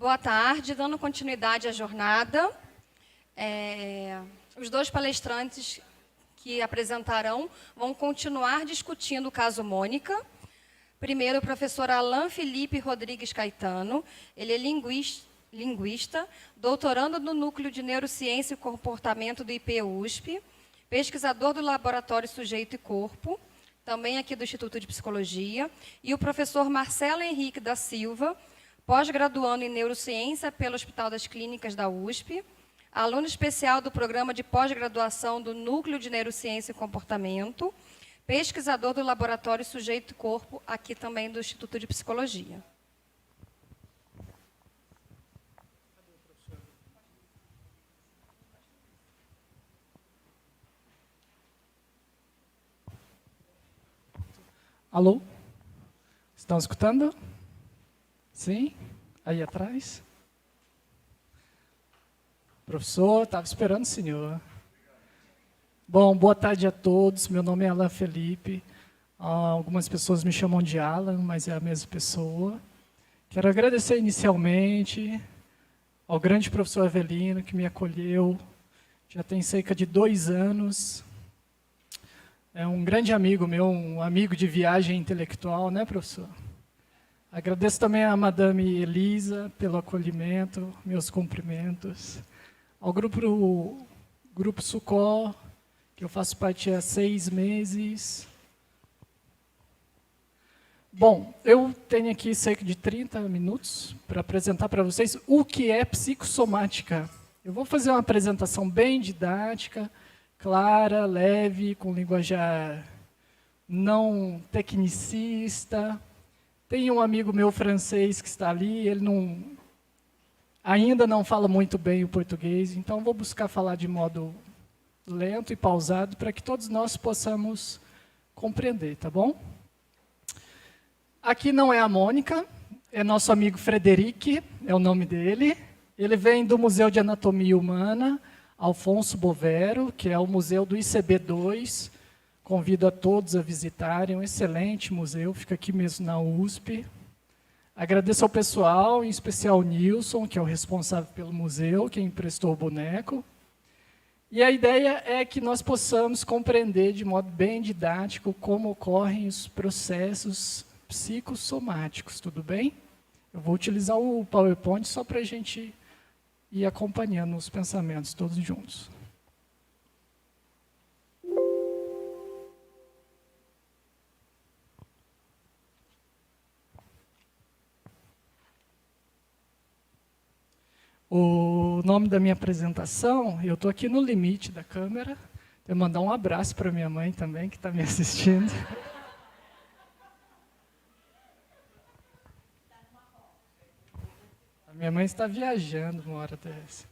Boa tarde, dando continuidade à jornada. Os dois palestrantes que apresentarão vão continuar discutindo o caso Mônica. Primeiro, o professor Alan Felipe Rodrigues Caetano, ele é linguista, doutorando no Núcleo de Neurociência e Comportamento do IP-USP, pesquisador do Laboratório Sujeito e Corpo, também aqui do Instituto de Psicologia, e o professor Marcelo Henrique da Silva, pós-graduando em Neurociência pelo Hospital das Clínicas da USP, aluno especial do Programa de Pós-Graduação do Núcleo de Neurociência e Comportamento, pesquisador do Laboratório Sujeito e Corpo, aqui também do Instituto de Psicologia. Alô? Estão escutando? Sim? Aí atrás? Professor, estava esperando o senhor. Bom, boa tarde a todos. Meu nome é Alan Felipe. Algumas pessoas me chamam de Alan, mas é a mesma pessoa. Quero agradecer inicialmente ao grande professor Avelino, que me acolheu já tem cerca de 2 anos. É um grande amigo meu, um amigo de viagem intelectual, né, professor? Agradeço também à Madame Elisa pelo acolhimento, meus cumprimentos. Ao grupo Sucó, que eu faço parte há 6 meses. Bom, eu tenho aqui cerca de 30 minutos para apresentar para vocês o que é psicossomática. Eu vou fazer uma apresentação bem didática, clara, leve, com linguajar não tecnicista. Tem um amigo meu francês que está ali, ele ainda não fala muito bem o português, então vou buscar falar de modo lento e pausado para que todos nós possamos compreender, tá bom? Aqui não é a Mônica, é nosso amigo Frederic, é o nome dele. Ele vem do Museu de Anatomia Humana, Alfonso Bovero, que é o museu do ICB2. Convido a todos a visitarem, um excelente museu, fica aqui mesmo na USP. Agradeço ao pessoal, em especial o Nilson, que é o responsável pelo museu, que emprestou o boneco. E a ideia é que nós possamos compreender de modo bem didático como ocorrem os processos psicossomáticos, tudo bem? Eu vou utilizar o PowerPoint só para a gente ir acompanhando os pensamentos todos juntos. O nome da minha apresentação, eu estou aqui no limite da câmera. Vou mandar um abraço para minha mãe também, que está me assistindo. A minha mãe está viajando uma hora dessa.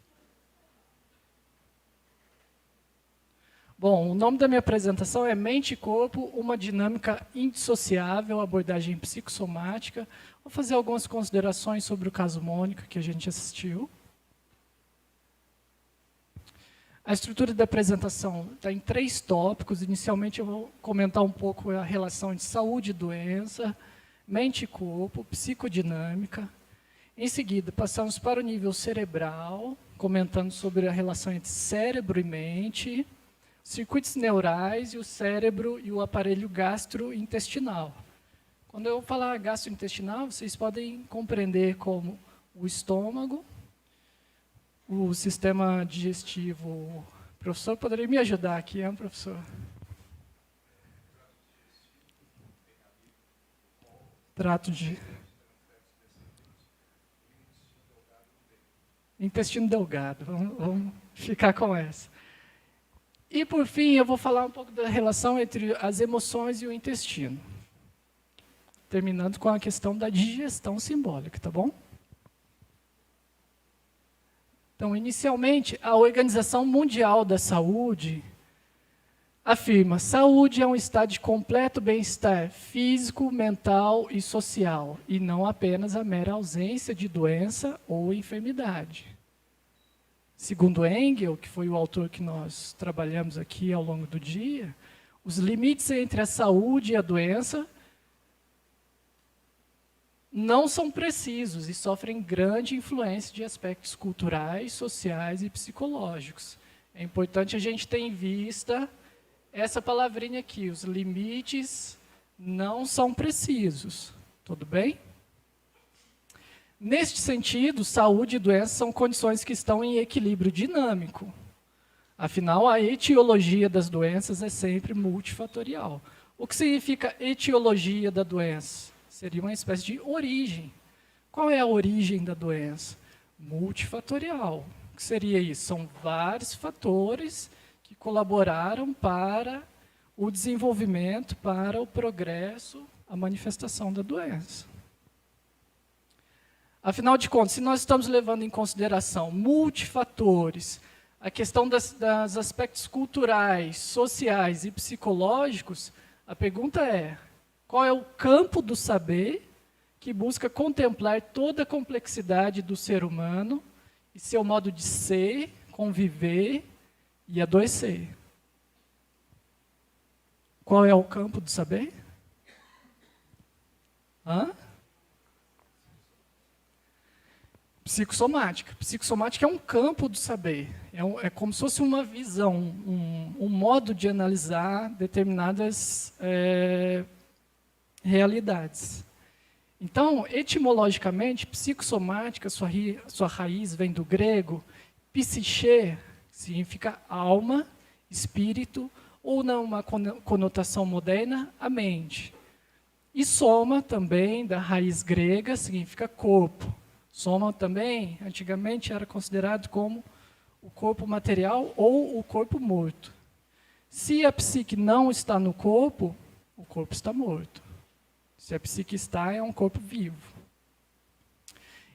Bom, o nome da minha apresentação é Mente e Corpo, uma dinâmica indissociável, abordagem psicossomática. Vou fazer algumas considerações sobre o caso Mônica, que a gente assistiu. A estrutura da apresentação está em 3 tópicos. Inicialmente, eu vou comentar um pouco a relação entre saúde e doença, mente e corpo, psicodinâmica. Em seguida, passamos para o nível cerebral, comentando sobre a relação entre cérebro e mente, circuitos neurais e o cérebro e o aparelho gastrointestinal. Quando eu falar gastrointestinal, vocês podem compreender como o estômago, o sistema digestivo. O professor poderia me ajudar aqui, hein, professor? Trato de intestino delgado. Vamos ficar com essa. E, por fim, eu vou falar um pouco da relação entre as emoções e o intestino. Terminando com a questão da digestão simbólica, tá bom? Então, inicialmente, a Organização Mundial da Saúde afirma: saúde é um estado de completo bem-estar físico, mental e social, e não apenas a mera ausência de doença ou enfermidade. Segundo Engel, que foi o autor que nós trabalhamos aqui ao longo do dia, os limites entre a saúde e a doença não são precisos e sofrem grande influência de aspectos culturais, sociais e psicológicos. É importante a gente ter em vista essa palavrinha aqui, os limites não são precisos. Tudo bem? Neste sentido, saúde e doença são condições que estão em equilíbrio dinâmico. Afinal, a etiologia das doenças é sempre multifatorial. O que significa etiologia da doença? Seria uma espécie de origem. Qual é a origem da doença? Multifatorial. O que seria isso? São vários fatores que colaboraram para o desenvolvimento, para o progresso, a manifestação da doença. Afinal de contas, se nós estamos levando em consideração multifatores, a questão dos aspectos culturais, sociais e psicológicos, a pergunta é: qual é o campo do saber que busca contemplar toda a complexidade do ser humano e seu modo de ser, conviver e adoecer? Qual é o campo do saber? Psicossomática. Psicossomática é um campo do saber. É como se fosse uma visão, um modo de analisar determinadas realidades. Então, etimologicamente, psicossomática, sua raiz vem do grego, psiche, significa alma, espírito, ou numa conotação moderna, a mente. E soma também, da raiz grega, significa corpo. Soma também, antigamente, era considerado como o corpo material ou o corpo morto. Se a psique não está no corpo, o corpo está morto. Se a psique está, é um corpo vivo.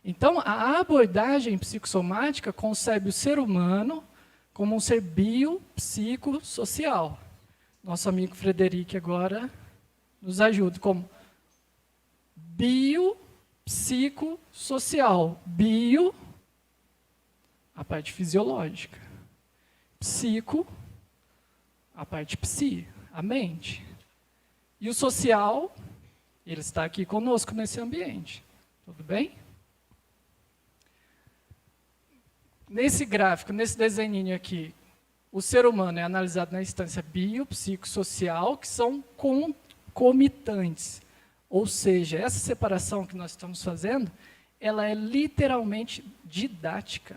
Então, a abordagem psicossomática concebe o ser humano como um ser biopsicossocial. Nosso amigo Frederic agora nos ajuda como biopsicossocial. Bio, a parte fisiológica. Psico, a parte psi, a mente. E o social, ele está aqui conosco nesse ambiente. Tudo bem? Nesse gráfico, nesse desenhinho aqui, o ser humano é analisado na instância biopsicossocial, que são concomitantes. Ou seja, essa separação que nós estamos fazendo, ela é literalmente didática.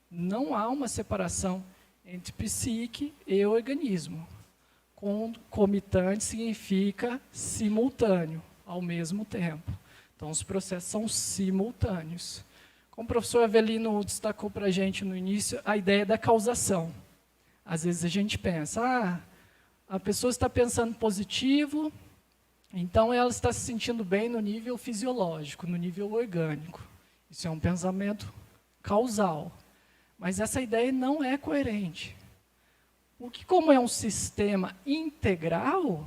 Não há uma separação entre psique e organismo. Concomitante significa simultâneo, ao mesmo tempo. Então, os processos são simultâneos. Como o professor Avelino destacou para a gente no início, a ideia da causação. Às vezes a gente pensa, a pessoa está pensando positivo, então ela está se sentindo bem no nível fisiológico, no nível orgânico. Isso é um pensamento causal. Mas essa ideia não é coerente. Porque como é um sistema integral,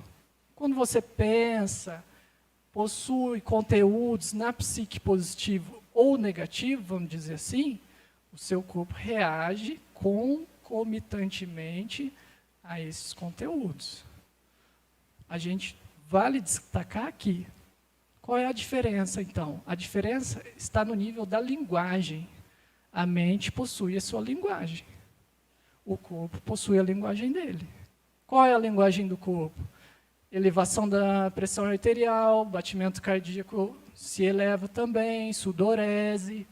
quando você pensa, possui conteúdos na psique positivo ou negativo, vamos dizer assim, o seu corpo reage concomitantemente a esses conteúdos. Vale destacar aqui, qual é a diferença, então? A diferença está no nível da linguagem. A mente possui a sua linguagem. O corpo possui a linguagem dele. Qual é a linguagem do corpo? Elevação da pressão arterial, batimento cardíaco se eleva também, sudorese.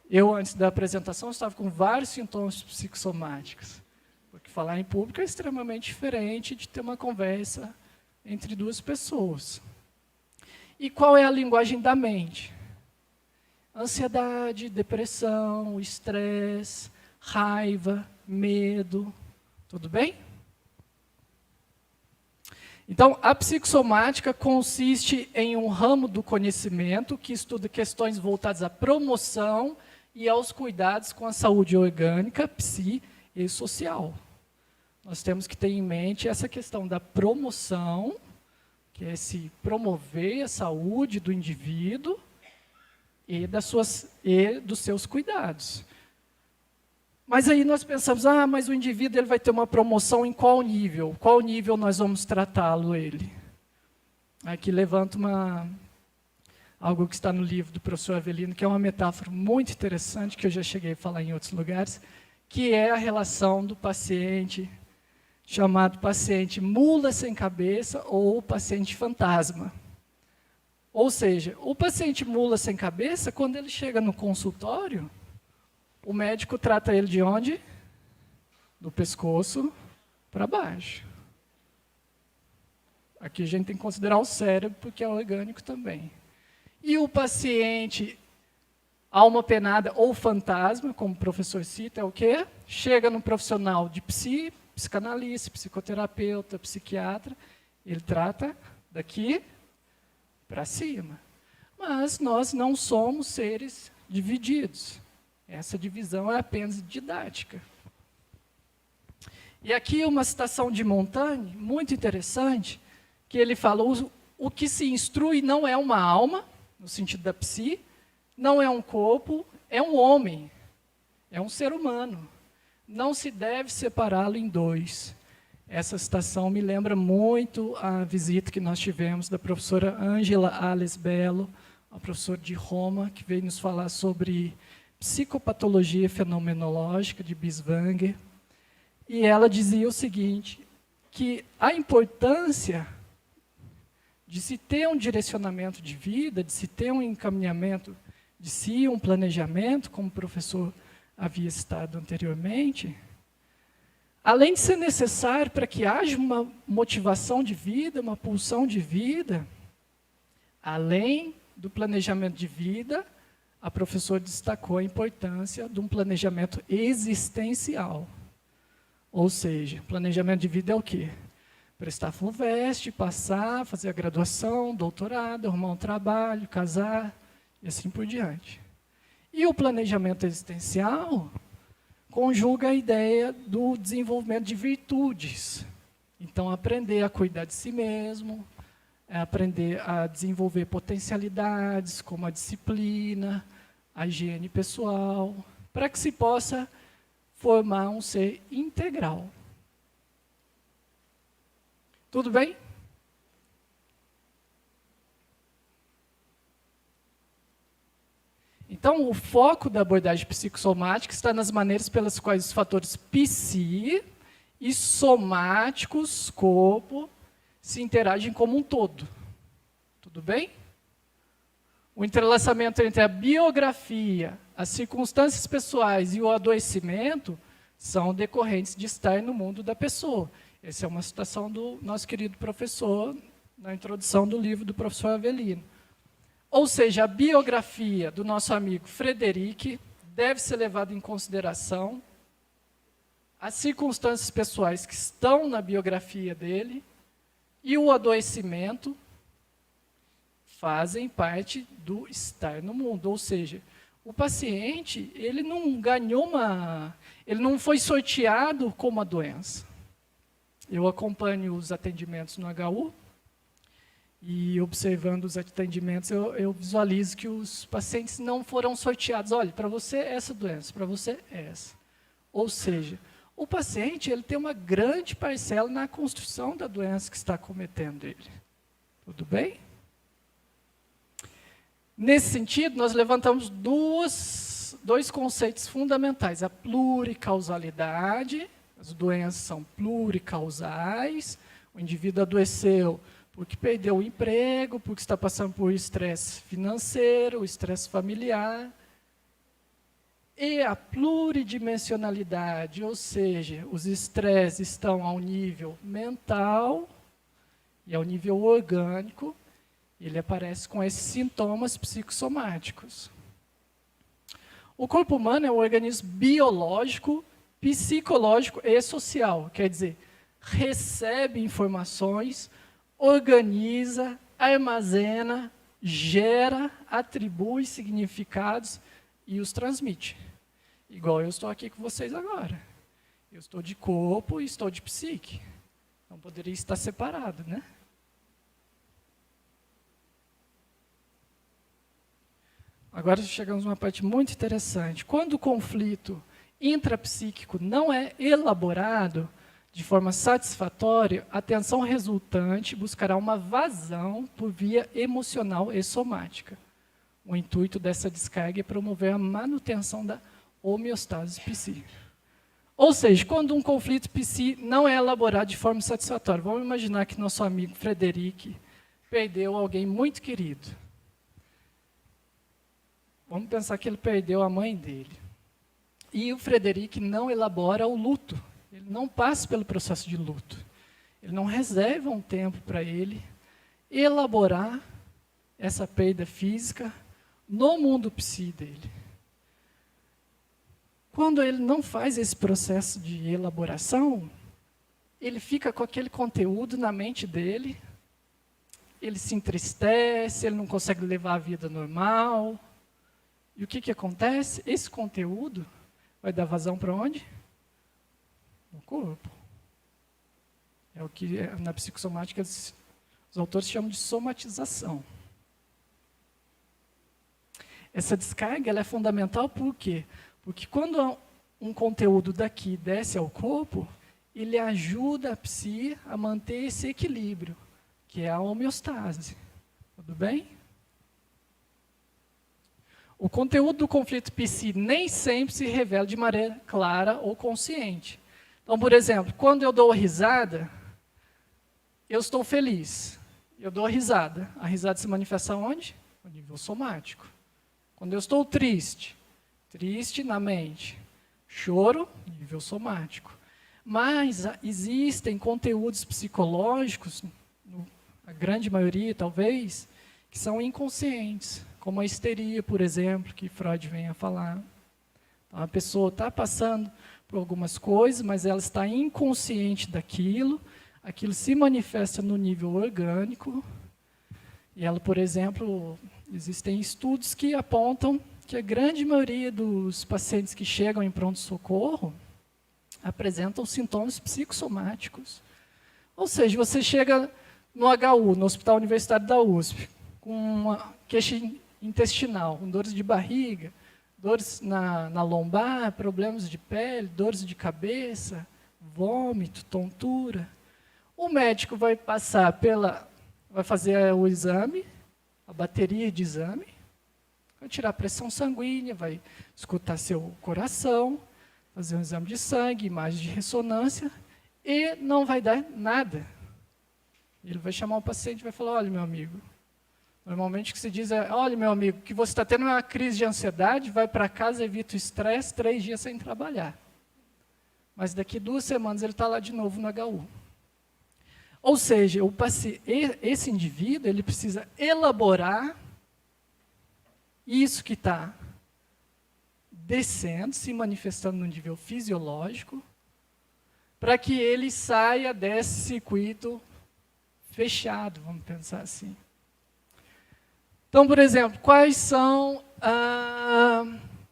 Eu, antes da apresentação, estava com vários sintomas psicossomáticos. Porque falar em público é extremamente diferente de ter uma conversa entre duas pessoas. E qual é a linguagem da mente? Ansiedade, depressão, estresse, raiva, medo. Tudo bem? Então, a psicossomática consiste em um ramo do conhecimento que estuda questões voltadas à promoção e aos cuidados com a saúde orgânica, psi e social. Nós temos que ter em mente essa questão da promoção, que é se promover a saúde do indivíduo e dos seus cuidados. Mas aí nós pensamos, mas o indivíduo ele vai ter uma promoção em qual nível? Qual nível nós vamos tratá-lo ele? Aqui levanta algo que está no livro do professor Avelino, que é uma metáfora muito interessante, que eu já cheguei a falar em outros lugares, que é a relação do paciente, chamado paciente mula sem cabeça ou paciente fantasma. Ou seja, o paciente mula sem cabeça, quando ele chega no consultório, o médico trata ele de onde? Do pescoço para baixo. Aqui a gente tem que considerar o cérebro, porque é orgânico também. E o paciente alma penada ou fantasma, como o professor cita, é o quê? Chega no profissional de psicanalista, psicoterapeuta, psiquiatra, ele trata daqui para cima. Mas nós não somos seres divididos. Essa divisão é apenas didática. E aqui uma citação de Montaigne, muito interessante, que ele fala, o que se instrui não é uma alma, no sentido da psi, não é um corpo, é um homem, é um ser humano. Não se deve separá-lo em dois. Essa citação me lembra muito a visita que nós tivemos da professora Ângela Ales Bello, a professora de Roma, que veio nos falar sobre psicopatologia fenomenológica de Binswanger. E ela dizia o seguinte, que a importância de se ter um direcionamento de vida, de se ter um encaminhamento de si, um planejamento, como o professor havia citado anteriormente, além de ser necessário para que haja uma motivação de vida, uma pulsão de vida, além do planejamento de vida, a professora destacou a importância de um planejamento existencial. Ou seja, planejamento de vida é o quê? Prestar FUVEST, passar, fazer a graduação, doutorado, arrumar um trabalho, casar, e assim por diante. E o planejamento existencial conjuga a ideia do desenvolvimento de virtudes. Então, aprender a cuidar de si mesmo, aprender a desenvolver potencialidades, como a disciplina, a higiene pessoal, para que se possa formar um ser integral. Tudo bem? Então, o foco da abordagem psicossomática está nas maneiras pelas quais os fatores psi e somáticos, corpo, se interagem como um todo. Tudo bem? O entrelaçamento entre a biografia, as circunstâncias pessoais e o adoecimento são decorrentes de estar no mundo da pessoa. Essa é uma citação do nosso querido professor, na introdução do livro do professor Avelino. Ou seja, a biografia do nosso amigo Frederic deve ser levada em consideração, as circunstâncias pessoais que estão na biografia dele e o adoecimento fazem parte do estar no mundo. Ou seja, o paciente, ele não ganhou ele não foi sorteado com uma doença. Eu acompanho os atendimentos no HU e, observando os atendimentos, eu visualizo que os pacientes não foram sorteados. Olha, para você essa doença, para você essa. Ou seja, o paciente ele tem uma grande parcela na construção da doença que está cometendo ele. Tudo bem? Nesse sentido, nós levantamos dois conceitos fundamentais. A pluricausalidade. As doenças são pluricausais, o indivíduo adoeceu porque perdeu o emprego, porque está passando por estresse financeiro, estresse familiar. E a pluridimensionalidade, ou seja, os estresses estão ao nível mental e ao nível orgânico, ele aparece com esses sintomas psicossomáticos. O corpo humano é um organismo biológico, psicológico e social, quer dizer, recebe informações, organiza, armazena, gera, atribui significados e os transmite. Igual eu estou aqui com vocês agora. Eu estou de corpo e estou de psique. Não poderia estar separado, né? Agora chegamos a uma parte muito interessante. Quando o conflito intrapsíquico não é elaborado de forma satisfatória, a tensão resultante buscará uma vazão por via emocional e somática. O intuito dessa descarga é promover a manutenção da homeostase psi. Ou seja, quando um conflito psi não é elaborado de forma satisfatória, vamos imaginar que nosso amigo Frederic perdeu alguém muito querido. Vamos pensar que ele perdeu a mãe dele. E o Frederic não elabora o luto. Ele não passa pelo processo de luto. Ele não reserva um tempo para ele elaborar essa perda física no mundo psi dele. Quando ele não faz esse processo de elaboração, ele fica com aquele conteúdo na mente dele, ele se entristece, ele não consegue levar a vida normal. E o que acontece? Esse conteúdo vai dar vazão para onde? No corpo. É o que na psicossomática os autores chamam de somatização. Essa descarga ela é fundamental por quê? Porque quando um conteúdo daqui desce ao corpo, ele ajuda a psi a manter esse equilíbrio, que é a homeostase. Tudo bem? O conteúdo do conflito psi nem sempre se revela de maneira clara ou consciente. Então, por exemplo, quando eu dou risada, eu estou feliz. Eu dou a risada. A risada se manifesta onde? No nível somático. Quando eu estou triste, triste na mente. Choro, nível somático. Mas existem conteúdos psicológicos, a grande maioria talvez, que são inconscientes, como a histeria, por exemplo, que Freud vem a falar. Então, a pessoa está passando por algumas coisas, mas ela está inconsciente daquilo, aquilo se manifesta no nível orgânico, e ela, por exemplo, existem estudos que apontam que a grande maioria dos pacientes que chegam em pronto-socorro apresentam sintomas psicossomáticos. Ou seja, você chega no HU, no Hospital Universitário da USP, com uma queixa intestinal, com dores de barriga, dores na lombar, problemas de pele, dores de cabeça, vômito, tontura. O médico vai vai fazer o exame, a bateria de exame, vai tirar a pressão sanguínea, vai escutar seu coração, fazer um exame de sangue, imagem de ressonância, e não vai dar nada. Ele vai chamar o paciente e vai falar, olha, meu amigo, normalmente o que se diz é, olha, meu amigo, que você está tendo uma crise de ansiedade, vai para casa, evita o estresse, 3 dias sem trabalhar. Mas daqui 2 semanas ele está lá de novo no HU. Ou seja, esse indivíduo ele precisa elaborar isso que está descendo, se manifestando no nível fisiológico, para que ele saia desse circuito fechado, vamos pensar assim. Então, por exemplo, quais são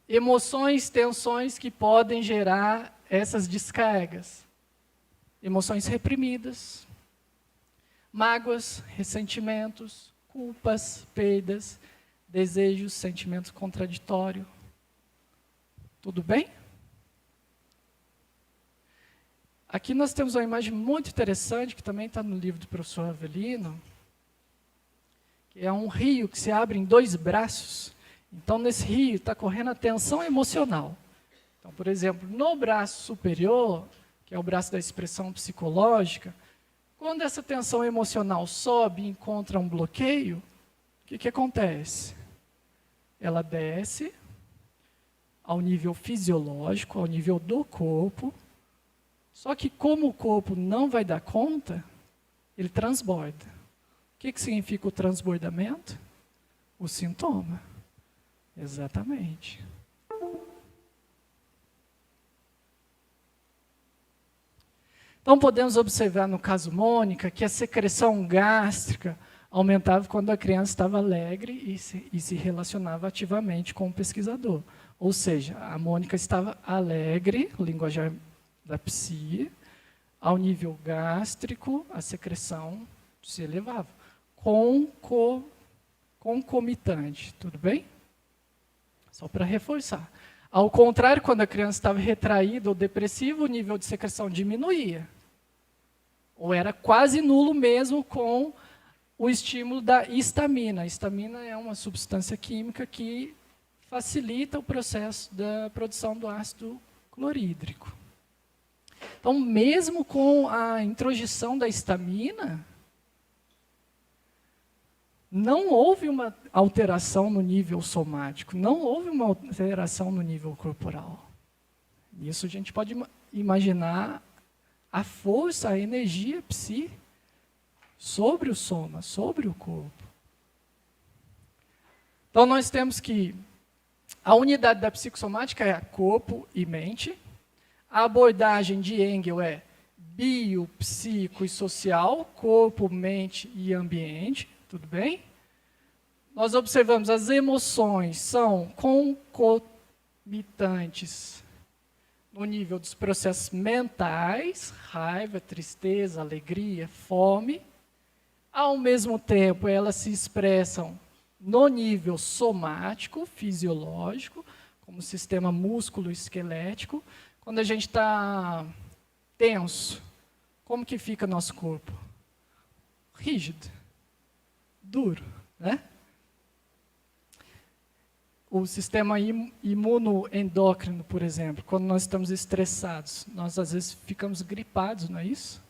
emoções, tensões que podem gerar essas descargas? Emoções reprimidas, mágoas, ressentimentos, culpas, perdas, desejos, sentimentos contraditórios. Tudo bem? Aqui nós temos uma imagem muito interessante, que também está no livro do professor Avelino, que é um rio que se abre em 2 braços. Então, nesse rio está correndo a tensão emocional. Então, por exemplo, no braço superior, que é o braço da expressão psicológica, quando essa tensão emocional sobe e encontra um bloqueio, o que acontece? Ela desce ao nível fisiológico, ao nível do corpo, só que como o corpo não vai dar conta, ele transborda. O que significa o transbordamento? O sintoma. Exatamente. Então, podemos observar no caso Mônica que a secreção gástrica aumentava quando a criança estava alegre e se relacionava ativamente com o pesquisador. Ou seja, a Mônica estava alegre, o linguajar da psi, ao nível gástrico, a secreção se elevava. Concomitante, tudo bem? Só para reforçar. Ao contrário, quando a criança estava retraída ou depressiva, o nível de secreção diminuía. Ou era quase nulo mesmo com o estímulo da histamina. A histamina é uma substância química que facilita o processo da produção do ácido clorídrico. Então, mesmo com a introjeção da histamina, não houve uma alteração no nível somático, não houve uma alteração no nível corporal. Isso a gente pode imaginar a força, a energia psi sobre o soma, sobre o corpo. Então, nós temos que a unidade da psicossomática é corpo e mente. A abordagem de Engel é bio, psico e social, corpo, mente e ambiente, tudo bem? Nós observamos as emoções são concomitantes no nível dos processos mentais, raiva, tristeza, alegria, fome. Ao mesmo tempo, elas se expressam no nível somático, fisiológico, como sistema músculo-esquelético. Quando a gente está tenso, como que fica nosso corpo? Rígido, duro, né? O sistema imunoendócrino, por exemplo, quando nós estamos estressados, nós às vezes ficamos gripados, não é isso?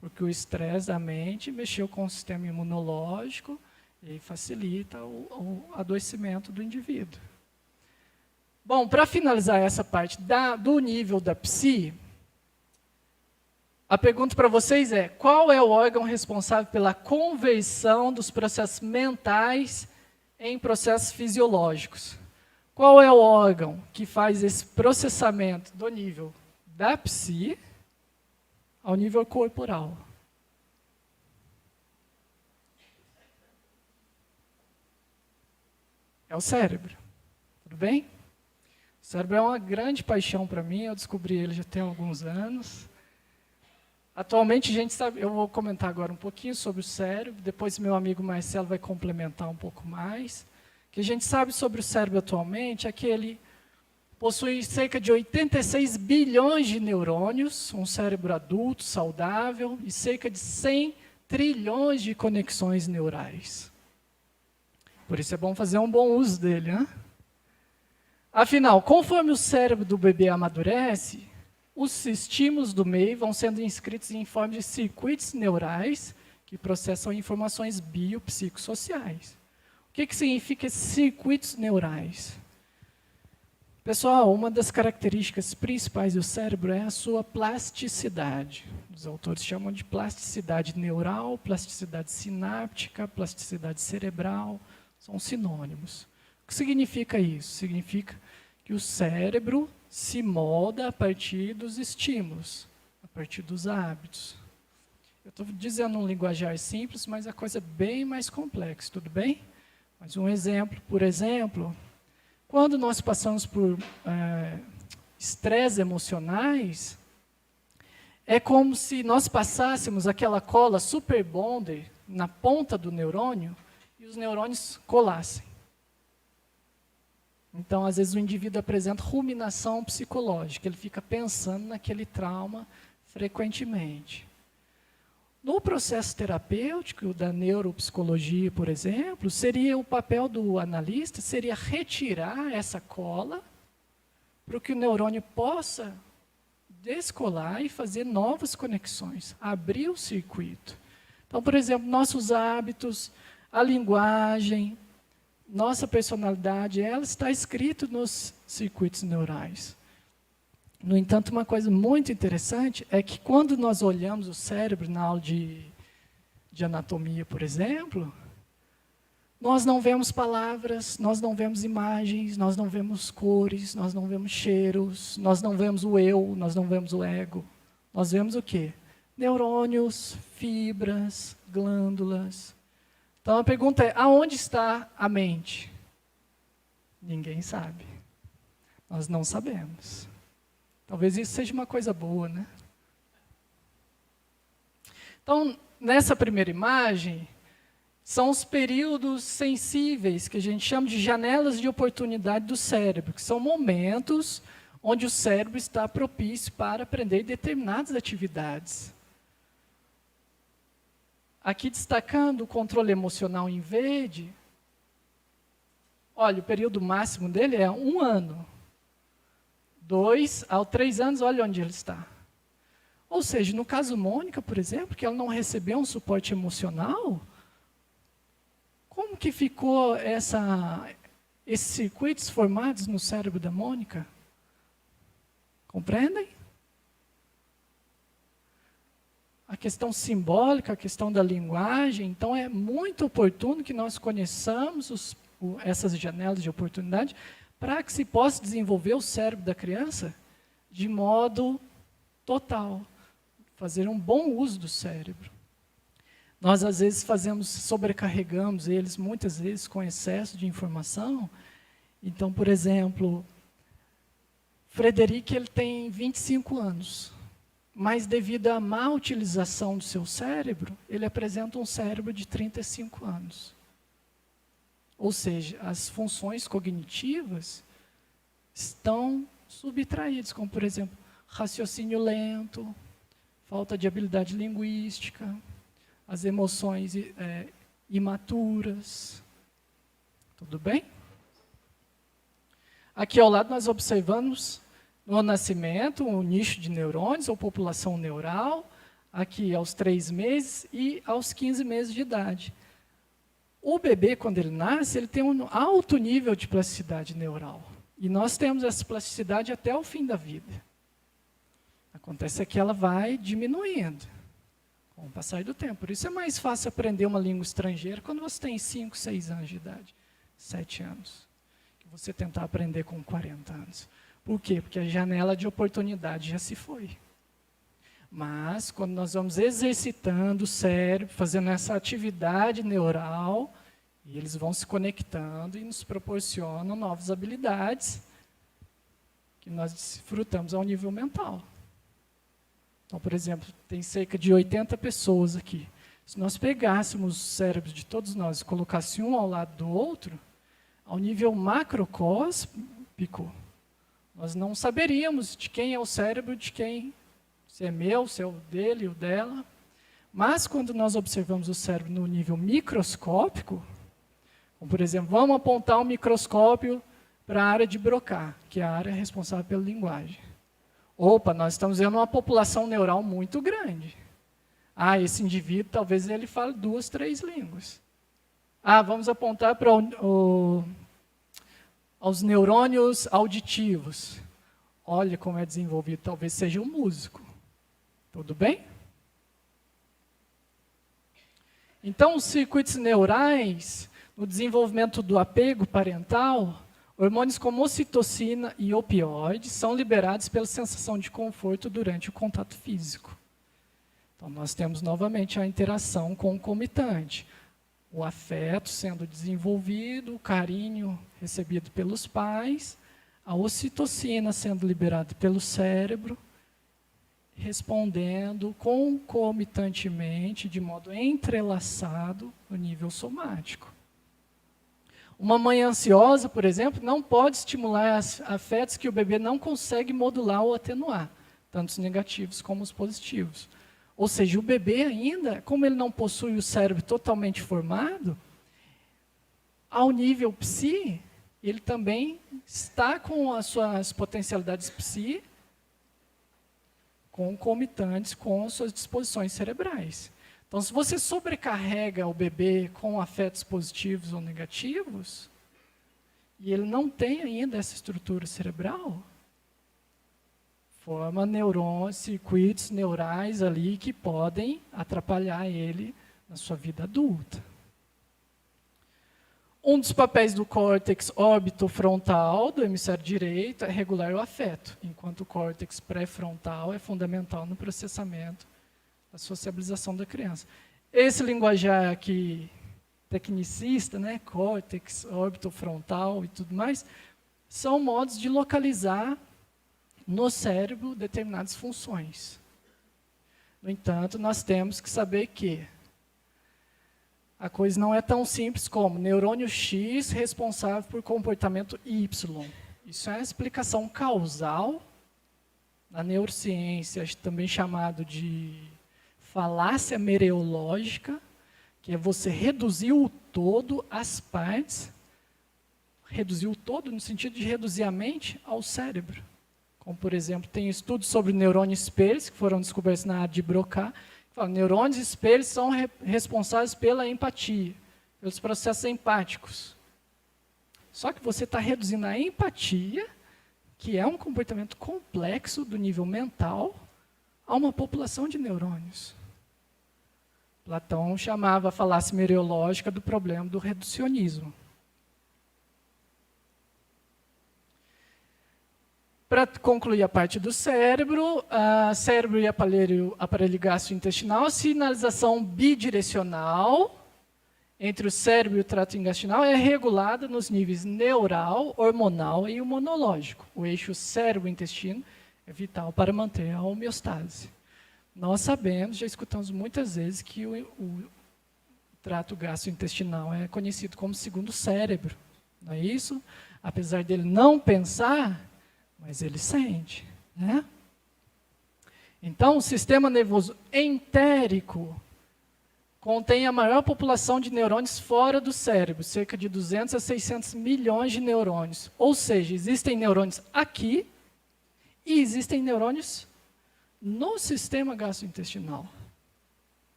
Porque o estresse da mente mexeu com o sistema imunológico e facilita o adoecimento do indivíduo. Bom, para finalizar essa parte do nível da psi, a pergunta para vocês é: qual é o órgão responsável pela conversão dos processos mentais em processos fisiológicos? Qual é o órgão que faz esse processamento do nível da psi ao nível corporal? É o cérebro. Tudo bem? O cérebro é uma grande paixão para mim, eu descobri ele já tem alguns anos. Atualmente, a gente sabe, eu vou comentar agora um pouquinho sobre o cérebro, depois meu amigo Marcelo vai complementar um pouco mais. O que a gente sabe sobre o cérebro atualmente é que ele possui cerca de 86 bilhões de neurônios, um cérebro adulto, saudável, e cerca de 100 trilhões de conexões neurais. Por isso é bom fazer um bom uso dele, né? Afinal, conforme o cérebro do bebê amadurece, os estímulos do meio vão sendo inscritos em forma de circuitos neurais que processam informações biopsicossociais. O que significa esses circuitos neurais? Pessoal, uma das características principais do cérebro é a sua plasticidade. Os autores chamam de plasticidade neural, plasticidade sináptica, plasticidade cerebral, são sinônimos. O que significa isso? Significa que o cérebro se molda a partir dos estímulos, a partir dos hábitos. Eu estou dizendo um linguajar simples, mas a coisa é bem mais complexa, tudo bem? Mas um exemplo, por exemplo, quando nós passamos por estresse emocionais, é como se nós passássemos aquela cola super bonder na ponta do neurônio e os neurônios colassem. Então, às vezes, o indivíduo apresenta ruminação psicológica, ele fica pensando naquele trauma frequentemente. No processo terapêutico da neuropsicologia, por exemplo, seria o papel do analista, seria retirar essa cola para que o neurônio possa descolar e fazer novas conexões, abrir o circuito. Então, por exemplo, nossos hábitos, a linguagem, nossa personalidade, ela está escrita nos circuitos neurais. No entanto, uma coisa muito interessante é que quando nós olhamos o cérebro na aula de anatomia, por exemplo, nós não vemos palavras, nós não vemos imagens, nós não vemos cores, nós não vemos cheiros, nós não vemos o eu, nós não vemos o ego. Nós vemos o quê? Neurônios, fibras, glândulas. Então a pergunta é: aonde está a mente? Ninguém sabe. Nós não sabemos. Talvez isso seja uma coisa boa, né? Então, nessa primeira imagem, são os períodos sensíveis, que a gente chama de janelas de oportunidade do cérebro, que são momentos onde o cérebro está propício para aprender determinadas atividades. Aqui destacando o controle emocional em verde. Olha, o período máximo dele é 1 ano. 2 a 3 anos, olha onde ele está. Ou seja, no caso Mônica, por exemplo, que ela não recebeu um suporte emocional, como que ficou esses circuitos formados no cérebro da Mônica? Compreendem? A questão simbólica, a questão da linguagem, então é muito oportuno que nós conheçamos essas janelas de oportunidade para que se possa desenvolver o cérebro da criança de modo total, fazer um bom uso do cérebro. Nós, às vezes, sobrecarregamos eles, muitas vezes, com excesso de informação. Então, por exemplo, Frederic ele tem 25 anos, mas devido à má utilização do seu cérebro, ele apresenta um cérebro de 35 anos. Ou seja, as funções cognitivas estão subtraídas, como, por exemplo, raciocínio lento, falta de habilidade linguística, as emoções imaturas. Tudo bem? Aqui ao lado nós observamos no nascimento um nicho de neurônios ou população neural, aqui aos 3 meses e aos 15 meses de idade. O bebê, quando ele nasce, ele tem um alto nível de plasticidade neural. E nós temos essa plasticidade até o fim da vida. Acontece que ela vai diminuindo com o passar do tempo. Por isso é mais fácil aprender uma língua estrangeira quando você tem 5, 6 anos de idade, 7 anos, que você tentar aprender com 40 anos. Por quê? Porque a janela de oportunidade já se foi. Mas, quando nós vamos exercitando o cérebro, fazendo essa atividade neural, e eles vão se conectando e nos proporcionam novas habilidades que nós desfrutamos ao nível mental. Então, por exemplo, tem cerca de 80 pessoas aqui. Se nós pegássemos os cérebros de todos nós e colocássemos um ao lado do outro, ao nível macrocósmico, nós não saberíamos de quem é o cérebro, de quem, se é meu, se é o dele, o dela. Mas, quando nós observamos o cérebro no nível microscópico, como, por exemplo, vamos apontar um microscópio para a área de Broca, que é a área responsável pela linguagem. Opa, nós estamos vendo uma população neural muito grande. Esse indivíduo, talvez ele fale 2, 3 línguas. Vamos apontar para aos neurônios auditivos. Olha como é desenvolvido, talvez seja um músico. Tudo bem? Então, os circuitos neurais, no desenvolvimento do apego parental, hormônios como ocitocina e opioides são liberados pela sensação de conforto durante o contato físico. Então, nós temos novamente a interação concomitante. O afeto sendo desenvolvido, o carinho recebido pelos pais, a ocitocina sendo liberada pelo cérebro, respondendo concomitantemente, de modo entrelaçado, no nível somático. Uma mãe ansiosa, por exemplo, não pode estimular afetos que o bebê não consegue modular ou atenuar, tanto os negativos como os positivos. Ou seja, o bebê ainda, como ele não possui o cérebro totalmente formado, ao nível psi, ele também está com as suas potencialidades psi concomitantes com as suas disposições cerebrais. Então, se você sobrecarrega o bebê com afetos positivos ou negativos, e ele não tem ainda essa estrutura cerebral, forma neurônios, circuitos neurais ali que podem atrapalhar ele na sua vida adulta. Um dos papéis do córtex órbito-frontal do hemisfério direito é regular o afeto, enquanto o córtex pré-frontal é fundamental no processamento da sociabilização da criança. Esse linguajar aqui, tecnicista, córtex, órbito-frontal e tudo mais, são modos de localizar no cérebro determinadas funções. No entanto, nós temos que saber que a coisa não é tão simples como neurônio X responsável por comportamento Y. Isso é a explicação causal na neurociência, também chamado de falácia mereológica, que é você reduzir o todo às partes, reduzir o todo no sentido de reduzir a mente ao cérebro. Como, por exemplo, tem estudos sobre neurônios espelhos, que foram descobertos na área de Broca, que falam, neurônios espelhos são responsáveis pela empatia, pelos processos empáticos. Só que você está reduzindo a empatia, que é um comportamento complexo do nível mental, a uma população de neurônios. Platão chamava a falácia mereológica do problema do reducionismo. Para concluir a parte do cérebro, cérebro e aparelho gastrointestinal, sinalização bidirecional entre o cérebro e o trato intestinal é regulada nos níveis neural, hormonal e imunológico. O eixo cérebro-intestino é vital para manter a homeostase. Nós sabemos, já escutamos muitas vezes, que o trato gastrointestinal é conhecido como segundo cérebro. Não é isso? Apesar dele não pensar, mas ele sente. Né? Então, o sistema nervoso entérico contém a maior população de neurônios fora do cérebro, cerca de 200 a 600 milhões de neurônios. Ou seja, existem neurônios aqui e existem neurônios no sistema gastrointestinal.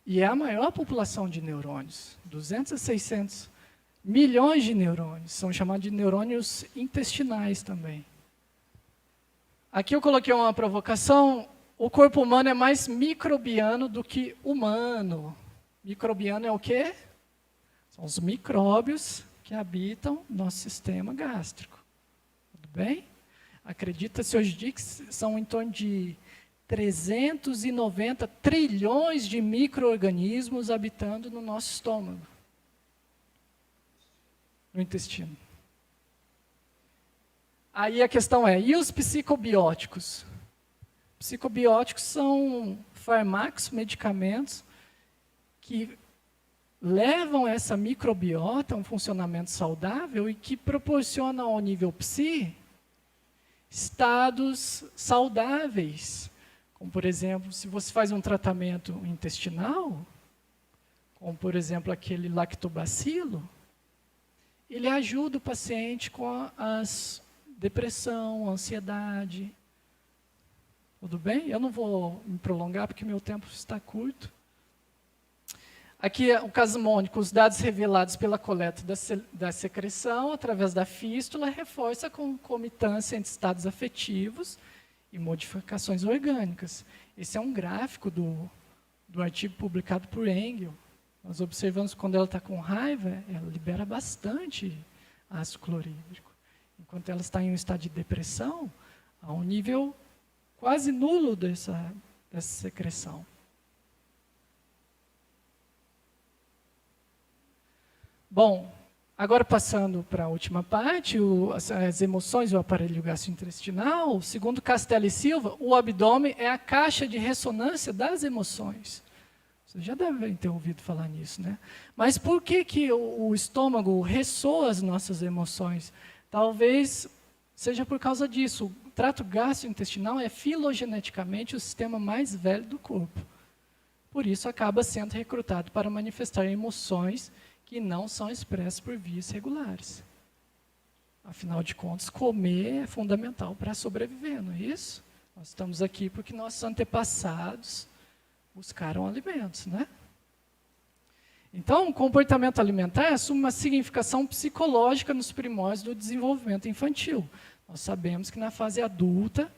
E é a maior população de neurônios, 200 a 600 milhões de neurônios, são chamados de neurônios intestinais também. Aqui eu coloquei uma provocação. O corpo humano é mais microbiano do que humano. Microbiano é o quê? São os micróbios que habitam nosso sistema gástrico. Tudo bem? Acredita-se hoje em dia que são em torno de 390 trilhões de micro-organismos habitando no nosso estômago, no intestino. Aí a questão é, e os psicobióticos? Psicobióticos são fármacos, medicamentos que levam essa microbiota a um funcionamento saudável e que proporcionam ao nível psi estados saudáveis. Como, por exemplo, se você faz um tratamento intestinal, como, por exemplo, aquele lactobacilo, ele ajuda o paciente com a depressão, a ansiedade. Tudo bem? Eu não vou me prolongar porque meu tempo está curto. Aqui é o caso mônico, os dados revelados pela coleta da secreção através da fístula reforça a concomitância entre estados afetivos e modificações orgânicas. Esse é um gráfico do artigo publicado por Engel. Nós observamos que quando ela está com raiva, ela libera bastante ácido clorídrico. Enquanto ela está em um estado de depressão, há um nível quase nulo dessa secreção. Bom, agora passando para a última parte, as emoções e o aparelho gastrointestinal, segundo Castelli e Silva, o abdômen é a caixa de ressonância das emoções. Vocês já devem ter ouvido falar nisso, né? Mas por que o estômago ressoa as nossas emoções? Talvez seja por causa disso. O trato gastrointestinal é filogeneticamente o sistema mais velho do corpo. Por isso, acaba sendo recrutado para manifestar emoções que não são expressas por vias regulares. Afinal de contas, comer é fundamental para sobreviver, não é isso? Nós estamos aqui porque nossos antepassados buscaram alimentos, né? Então, o comportamento alimentar assume uma significação psicológica nos primórdios do desenvolvimento infantil. Nós sabemos que na fase adulta,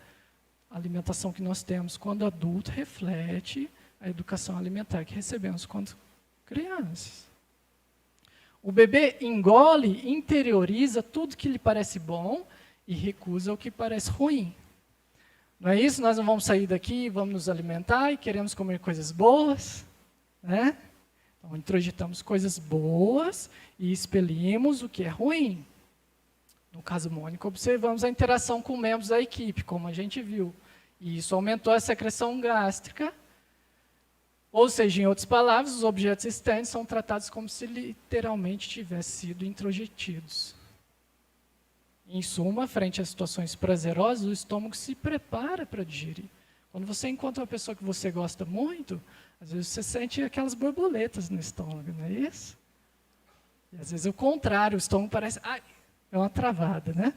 a alimentação que nós temos quando adulto reflete a educação alimentar que recebemos quando crianças. O bebê engole, interioriza tudo que lhe parece bom e recusa o que parece ruim. Não é isso? Nós não vamos sair daqui, vamos nos alimentar e queremos comer coisas boas, né? Então, introjetamos coisas boas e expelimos o que é ruim. No caso mônico, observamos a interação com membros da equipe, como a gente viu. E isso aumentou a secreção gástrica. Ou seja, em outras palavras, os objetos externos são tratados como se literalmente tivessem sido introjetidos. Em suma, frente a situações prazerosas, o estômago se prepara para digerir. Quando você encontra uma pessoa que você gosta muito, Às vezes você sente aquelas borboletas no estômago, não é isso? E às vezes é o contrário, o estômago parece... Ai, é uma travada, né?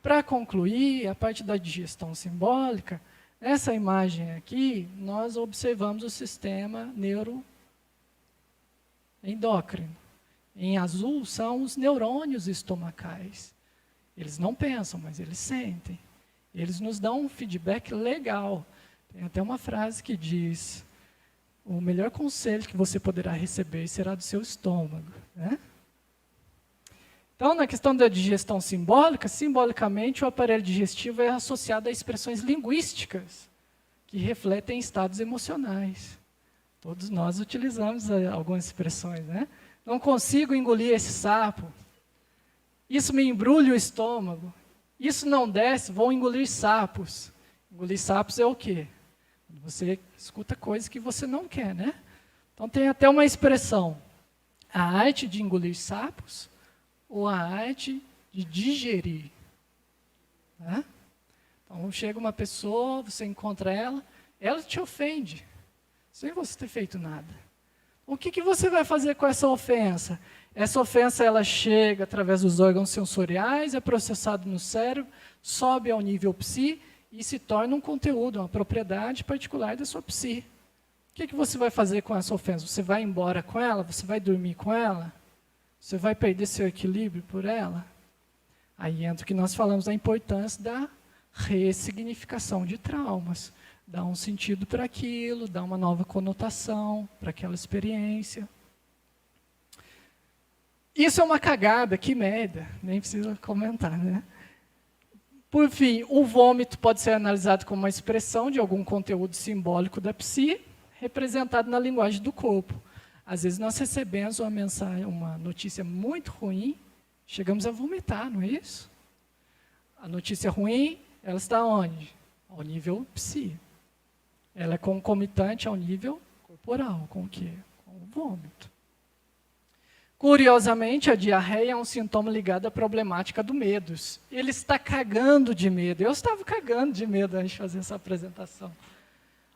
Para concluir, a parte da digestão simbólica, nessa imagem aqui, nós observamos o sistema neuroendócrino. Em azul são os neurônios estomacais. Eles não pensam, mas eles sentem. Eles nos dão um feedback legal. Tem até uma frase que diz: o melhor conselho que você poderá receber será do seu estômago, né? Então, na questão da digestão simbólica, simbolicamente o aparelho digestivo é associado a expressões linguísticas que refletem estados emocionais. Todos nós utilizamos algumas expressões, né? Não consigo engolir esse sapo. Isso me embrulha o estômago. Isso não desce, vou engolir sapos. Engolir sapos é o quê? Você escuta coisas que você não quer, né? Então tem até uma expressão: a arte de engolir sapos ou a arte de digerir. Né? Então chega uma pessoa, você encontra ela te ofende, sem você ter feito nada. O que você vai fazer com essa ofensa? Essa ofensa ela chega através dos órgãos sensoriais, é processado no cérebro, sobe ao nível psi e se torna um conteúdo, uma propriedade particular da sua psi. O que você vai fazer com essa ofensa? Você vai embora com ela? Você vai dormir com ela? Você vai perder seu equilíbrio por ela? Aí entra o que nós falamos da importância da ressignificação de traumas. Dá um sentido para aquilo, dá uma nova conotação para aquela experiência. Isso é uma cagada, que merda, nem precisa comentar, né? Por fim, o vômito pode ser analisado como uma expressão de algum conteúdo simbólico da psi, representado na linguagem do corpo. Às vezes nós recebemos uma mensagem, uma notícia muito ruim, chegamos a vomitar, não é isso? A notícia ruim, ela está onde? Ao nível psi. Ela é concomitante ao nível corporal. Com o quê? Com o vômito. Curiosamente, a diarreia é um sintoma ligado à problemática do medo. Ele está cagando de medo. Eu estava cagando de medo antes de fazer essa apresentação.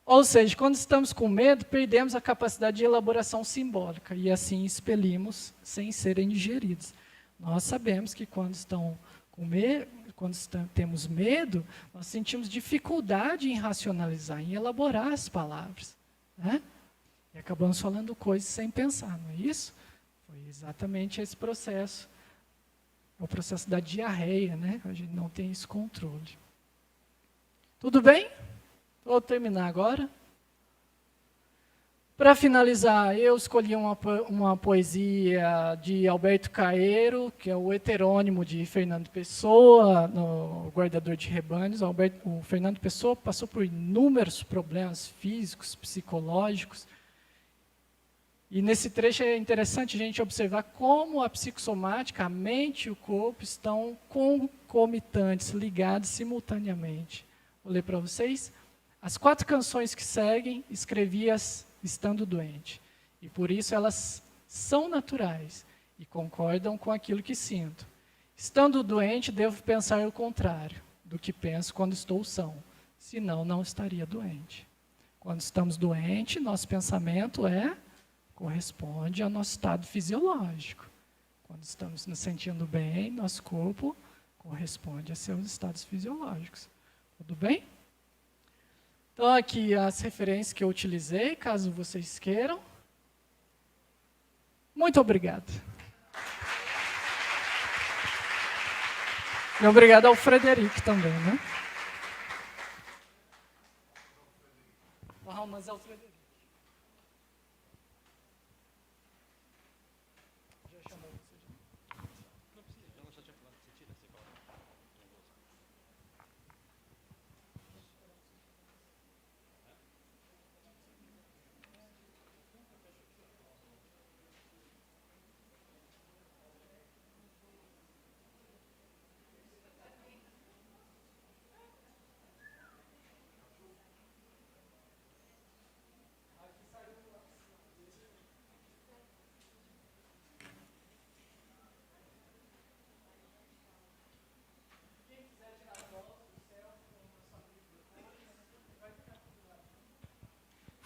Ou seja, quando estamos com medo, perdemos a capacidade de elaboração simbólica e assim expelimos sem serem digeridos. Nós sabemos que quando temos medo, nós sentimos dificuldade em racionalizar, em elaborar as palavras. Né? E acabamos falando coisas sem pensar, não é isso? Foi exatamente esse processo. É o processo da diarreia, né? A gente não tem esse controle. Tudo bem? Vou terminar agora. Para finalizar, eu escolhi uma poesia de Alberto Caeiro, que é o heterônimo de Fernando Pessoa, no Guardador de Rebanhos. O Fernando Pessoa passou por inúmeros problemas físicos, psicológicos. E nesse trecho é interessante a gente observar como a psicossomática, a mente e o corpo estão concomitantes, ligados simultaneamente. Vou ler para vocês. As 4 canções que seguem, escrevi-as estando doente. E por isso elas são naturais e concordam com aquilo que sinto. Estando doente, devo pensar o contrário do que penso quando estou são. Senão, não estaria doente. Quando estamos doentes, nosso pensamento corresponde ao nosso estado fisiológico. Quando estamos nos sentindo bem, nosso corpo corresponde a seus estados fisiológicos. Tudo bem? Então, aqui as referências que eu utilizei, caso vocês queiram. Muito obrigado. E obrigado ao Frederico também, né? Mas é o Frederico. Já chamou você? Não precisa, eu só tinha falado que você tira, você coloca.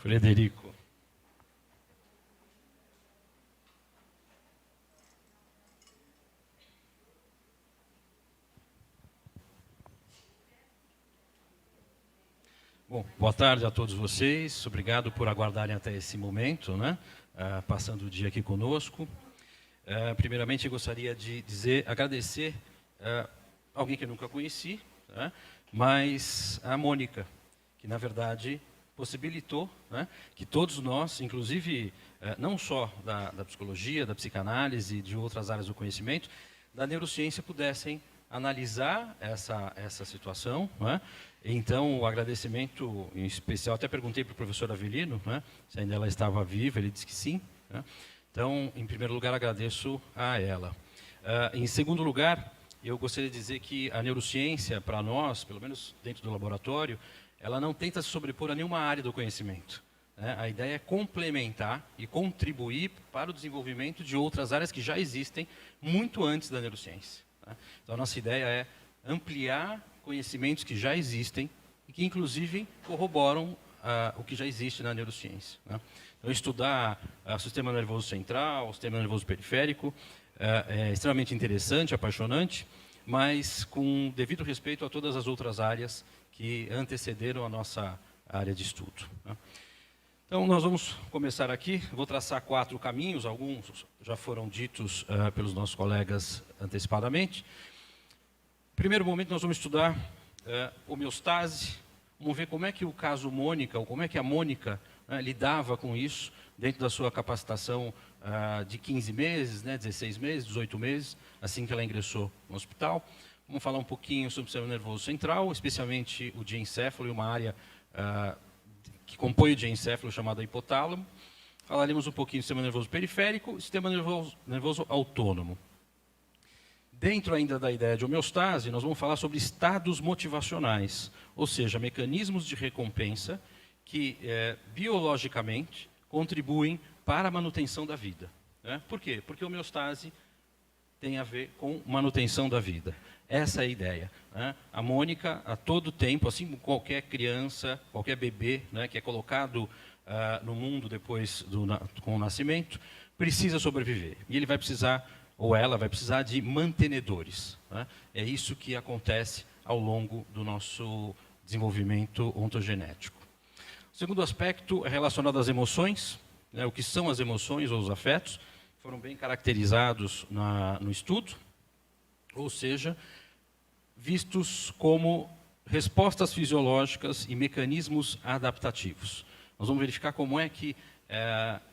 Frederico. Bom, boa tarde a todos vocês. Obrigado por aguardarem até esse momento, né? Passando o dia aqui conosco. Primeiramente, eu gostaria de agradecer alguém que eu nunca conheci, né? Mas a Mônica, que na verdade possibilitou, né, que todos nós, inclusive não só da psicologia, da psicanálise, de outras áreas do conhecimento, da neurociência, pudessem analisar essa situação, né? Então, o agradecimento em especial, até perguntei para o professor Avelino, né, se ainda ela estava viva, ele disse que sim, né? Então, em primeiro lugar, agradeço a ela. Em segundo lugar, eu gostaria de dizer que a neurociência, para nós, pelo menos dentro do laboratório, ela não tenta se sobrepor a nenhuma área do conhecimento, né? A ideia é complementar e contribuir para o desenvolvimento de outras áreas que já existem muito antes da neurociência, né? Então, a nossa ideia é ampliar conhecimentos que já existem e que, inclusive, corroboram o que já existe na neurociência, né? Então, estudar o sistema nervoso central, o sistema nervoso periférico, é extremamente interessante, apaixonante, mas com devido respeito a todas as outras áreas que antecederam a nossa área de estudo, né? Então, nós vamos começar aqui. Vou traçar 4 caminhos, alguns já foram ditos pelos nossos colegas antecipadamente. Primeiro momento, nós vamos estudar homeostase. Vamos ver como é que o caso Mônica, ou como é que a Mônica lidava com isso dentro da sua capacitação de 15 meses, né, 16 meses, 18 meses, assim que ela ingressou no hospital. Vamos falar um pouquinho sobre o sistema nervoso central, especialmente o diencéfalo e uma área que compõe o diencéfalo chamada hipotálamo. Falaremos um pouquinho do sistema nervoso periférico e sistema nervoso autônomo. Dentro ainda da ideia de homeostase, nós vamos falar sobre estados motivacionais, ou seja, mecanismos de recompensa que, biologicamente, contribuem para a manutenção da vida, né? Por quê? Porque a homeostase tem a ver com manutenção da vida. Essa é a ideia, né? A Mônica, a todo tempo, assim como qualquer criança, qualquer bebê, né, que é colocado no mundo depois com o nascimento, precisa sobreviver. E ele vai precisar, ou ela vai precisar de mantenedores, né? É isso que acontece ao longo do nosso desenvolvimento ontogenético. O segundo aspecto é relacionado às emoções, né? O que são as emoções ou os afetos, foram bem caracterizados no estudo, ou seja, vistos como respostas fisiológicas e mecanismos adaptativos. Nós vamos verificar como é que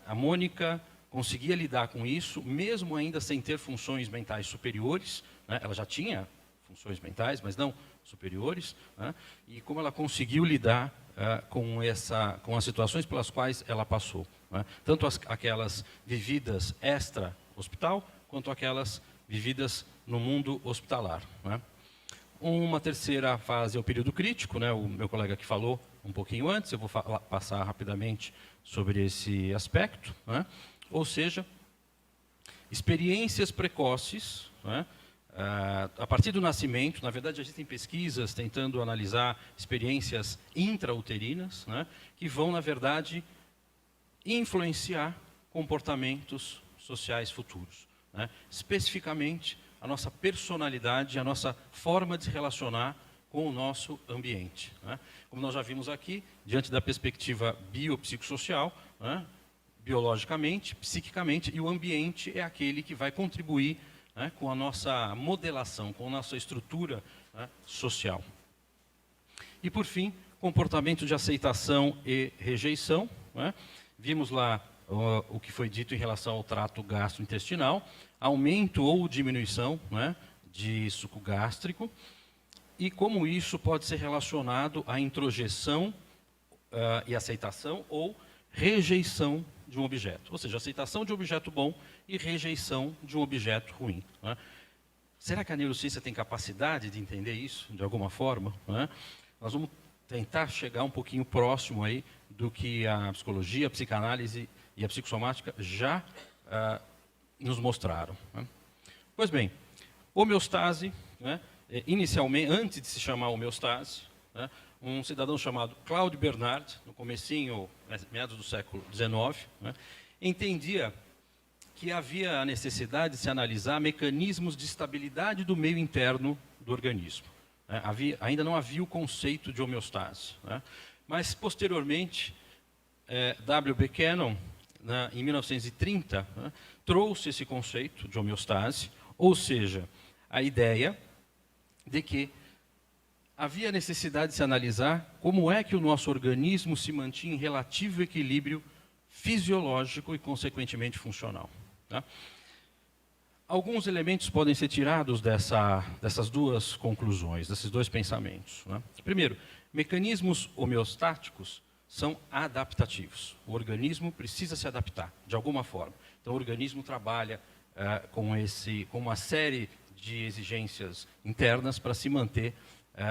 a Mônica conseguia lidar com isso, mesmo ainda sem ter funções mentais superiores, né? Ela já tinha funções mentais, mas não superiores, né? E como ela conseguiu lidar com as situações pelas quais ela passou, né? Tanto aquelas vividas extra-hospital, quanto aquelas vividas no mundo hospitalar, né? Uma terceira fase é o período crítico, né? O meu colega que falou um pouquinho antes, eu vou passar rapidamente sobre esse aspecto, né? Ou seja, experiências precoces, né? A partir do nascimento. Na verdade, existem pesquisas tentando analisar experiências intrauterinas, né, que vão, na verdade, influenciar comportamentos sociais futuros, né? Especificamente, a nossa personalidade, a nossa forma de se relacionar com o nosso ambiente, né? Como nós já vimos aqui, diante da perspectiva biopsicossocial, né, biologicamente, psiquicamente, e o ambiente é aquele que vai contribuir, né, com a nossa modelação, com a nossa estrutura, né, social. E, por fim, comportamento de aceitação e rejeição, né? Vimos lá o que foi dito em relação ao trato gastrointestinal, aumento ou diminuição, né, de suco gástrico, e como isso pode ser relacionado à introjeção e aceitação ou rejeição de um objeto, ou seja, aceitação de um objeto bom e rejeição de um objeto ruim, né? Será que a neurociência tem capacidade de entender isso de alguma forma, né? Nós vamos tentar chegar um pouquinho próximo aí do que a psicologia, a psicanálise e a psicossomática já nos mostraram, né? Pois bem, homeostase, né? Inicialmente, antes de se chamar homeostase, né, um cidadão chamado Claude Bernard, no comecinho, meados do século XIX, né, entendia que havia a necessidade de se analisar mecanismos de estabilidade do meio interno do organismo. Né? Ainda não havia o conceito de homeostase. Né? Mas, posteriormente, W. Buchanan, né, em 1930, né, trouxe esse conceito de homeostase, ou seja, a ideia de que havia necessidade de se analisar como é que o nosso organismo se mantinha em relativo equilíbrio fisiológico e, consequentemente, funcional. Tá? Alguns elementos podem ser tirados dessas duas conclusões, desses dois pensamentos. Né? Primeiro, mecanismos homeostáticos são adaptativos. O organismo precisa se adaptar, de alguma forma. Então, o organismo trabalha com uma série de exigências internas para se manter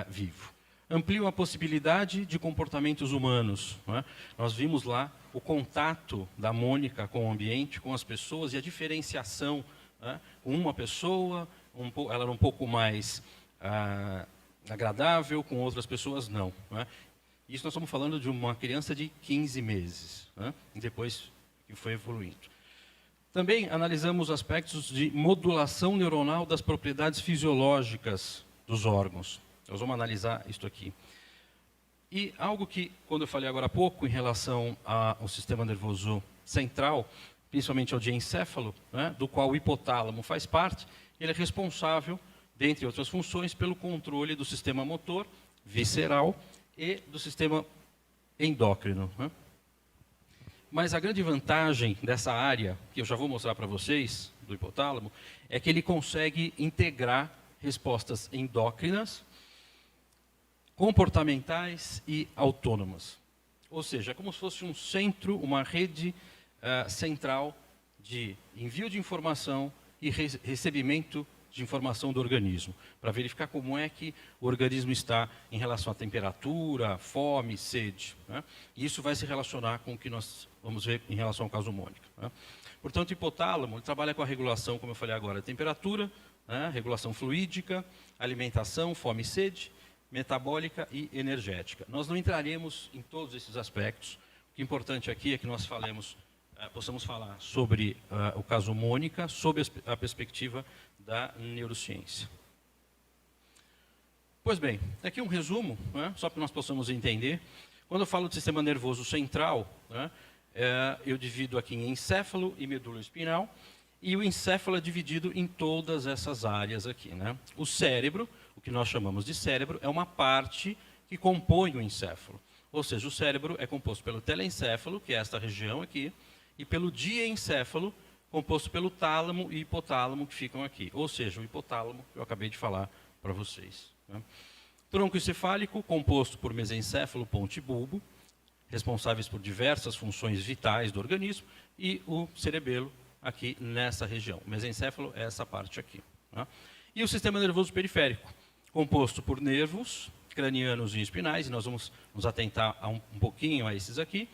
vivo. Ampliam a possibilidade de comportamentos humanos. Né? Nós vimos lá o contato da Mônica com o ambiente, com as pessoas, e a diferenciação. Né? Com uma pessoa, ela era um pouco mais agradável, com outras pessoas não. Né? Isso nós estamos falando de uma criança de 15 meses, né? E depois que foi evoluindo. Também analisamos aspectos de modulação neuronal das propriedades fisiológicas dos órgãos. Nós vamos analisar isso aqui. E algo que, quando eu falei agora há pouco, em relação ao sistema nervoso central, principalmente ao diencéfalo, né, do qual o hipotálamo faz parte, ele é responsável, dentre outras funções, pelo controle do sistema motor, visceral e do sistema endócrino. Né? Mas a grande vantagem dessa área, que eu já vou mostrar para vocês, do hipotálamo, é que ele consegue integrar respostas endócrinas, comportamentais e autônomas. Ou seja, é como se fosse um centro, uma rede central de envio de informação e recebimento de informação do organismo, para verificar como é que o organismo está em relação à temperatura, fome, sede. Né? E isso vai se relacionar com o que nós vamos ver em relação ao caso Mônica. Né? Portanto, o hipotálamo ele trabalha com a regulação, como eu falei agora, temperatura, né? Regulação fluídica, alimentação, fome e sede, metabólica e energética. Nós não entraremos em todos esses aspectos. O que é importante aqui é que nós possamos falar sobre o caso Mônica, sob a perspectiva da neurociência. Pois bem, aqui um resumo, né, só para que nós possamos entender. Quando eu falo de sistema nervoso central, né, eu divido aqui em encéfalo e medula espinhal, e o encéfalo é dividido em todas essas áreas aqui. Né? O cérebro, o que nós chamamos de cérebro, é uma parte que compõe o encéfalo. Ou seja, o cérebro é composto pelo telencéfalo, que é esta região aqui, e pelo diencéfalo, composto pelo tálamo e hipotálamo, que ficam aqui. Ou seja, o hipotálamo que eu acabei de falar para vocês. Né? Tronco encefálico, composto por mesencéfalo, ponte e bulbo, responsáveis por diversas funções vitais do organismo, e o cerebelo, aqui nessa região. O mesencéfalo é essa parte aqui. Né? E o sistema nervoso periférico, composto por nervos cranianos e espinais, e nós vamos nos atentar um pouquinho a esses aqui,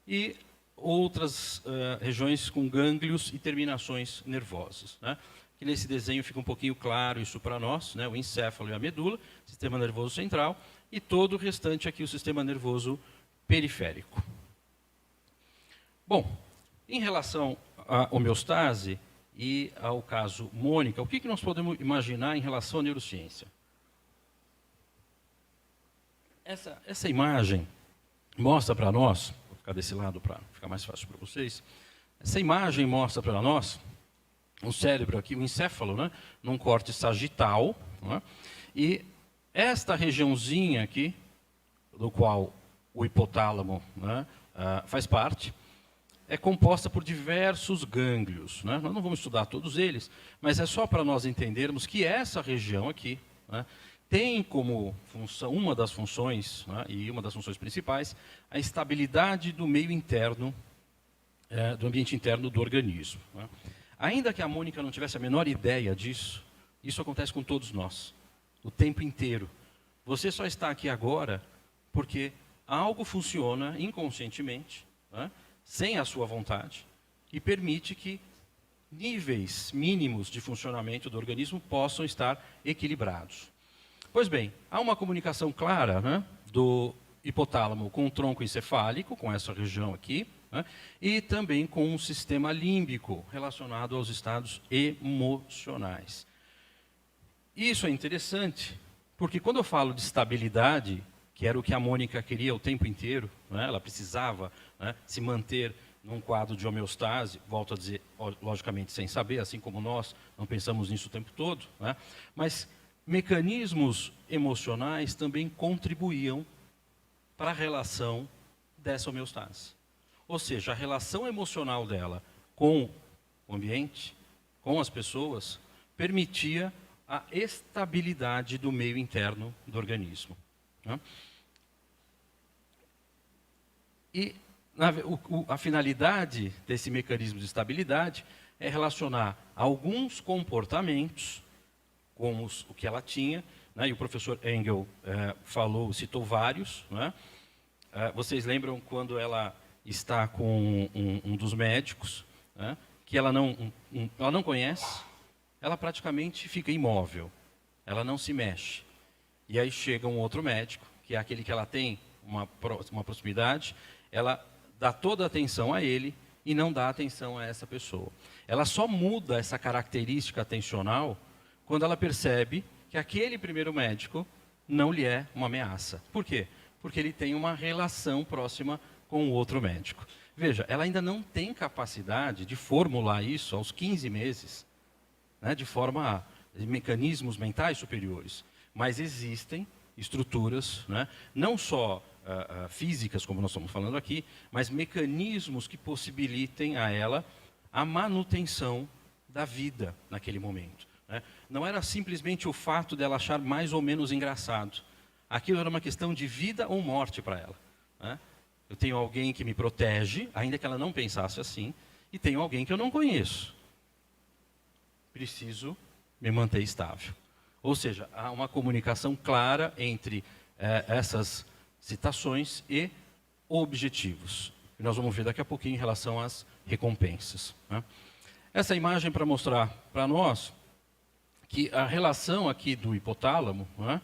e outras regiões com gânglios e terminações nervosas. Né? Que nesse desenho fica um pouquinho claro isso para nós, né? O encéfalo e a medula, sistema nervoso central, e todo o restante aqui, o sistema nervoso periférico. Bom, em relação à homeostase e ao caso Mônica, o que nós podemos imaginar em relação à neurociência? Essa imagem mostra para nós, vou ficar desse lado para ficar mais fácil para vocês, essa imagem mostra para nós o cérebro aqui, o encéfalo, né, num corte sagital, né, e esta regiãozinha aqui, do qual o hipotálamo, né, faz parte, é composta por diversos gânglios. Né? Nós não vamos estudar todos eles, mas é só para nós entendermos que essa região aqui, né, tem como função, uma das funções, né, e uma das funções principais, a estabilidade do meio interno, do ambiente interno do organismo. Né? Ainda que a Mônica não tivesse a menor ideia disso, isso acontece com todos nós, o tempo inteiro. Você só está aqui agora porque algo funciona inconscientemente, né, sem a sua vontade, e permite que níveis mínimos de funcionamento do organismo possam estar equilibrados. Pois bem, há uma comunicação clara, né, do hipotálamo com o tronco encefálico, com essa região aqui, né? E também com um sistema límbico relacionado aos estados emocionais. Isso é interessante, porque quando eu falo de estabilidade, que era o que a Mônica queria o tempo inteiro, né? Ela precisava, né, se manter num quadro de homeostase, volto a dizer, logicamente sem saber, assim como nós não pensamos nisso o tempo todo, né? Mas mecanismos emocionais também contribuíam para a relação dessa homeostase. Ou seja, a relação emocional dela com o ambiente, com as pessoas, permitia a estabilidade do meio interno do organismo, né? E a finalidade desse mecanismo de estabilidade é relacionar alguns comportamentos, como o que ela tinha, né? E o professor Engel citou vários, né? Vocês lembram quando ela está com um dos médicos, né? Que ela não conhece, ela praticamente fica imóvel, ela não se mexe. E aí chega um outro médico, que é aquele que ela tem uma proximidade, ela dá toda a atenção a ele e não dá atenção a essa pessoa. Ela só muda essa característica atencional quando ela percebe que aquele primeiro médico não lhe é uma ameaça. Por quê? Porque ele tem uma relação próxima com o outro médico. Veja, ela ainda não tem capacidade de formular isso aos 15 meses, né, de forma a mecanismos mentais superiores. Mas existem estruturas, né, não só físicas, como nós estamos falando aqui, mas mecanismos que possibilitem a ela a manutenção da vida naquele momento, né? Não era simplesmente o fato dela achar mais ou menos engraçado. Aquilo era uma questão de vida ou morte para ela, né? Eu tenho alguém que me protege, ainda que ela não pensasse assim, e tenho alguém que eu não conheço. Preciso me manter estável. Ou seja, há uma comunicação clara entre essas citações e objetivos. E nós vamos ver daqui a pouquinho em relação às recompensas, né? Essa imagem para mostrar para nós que a relação aqui do hipotálamo, né,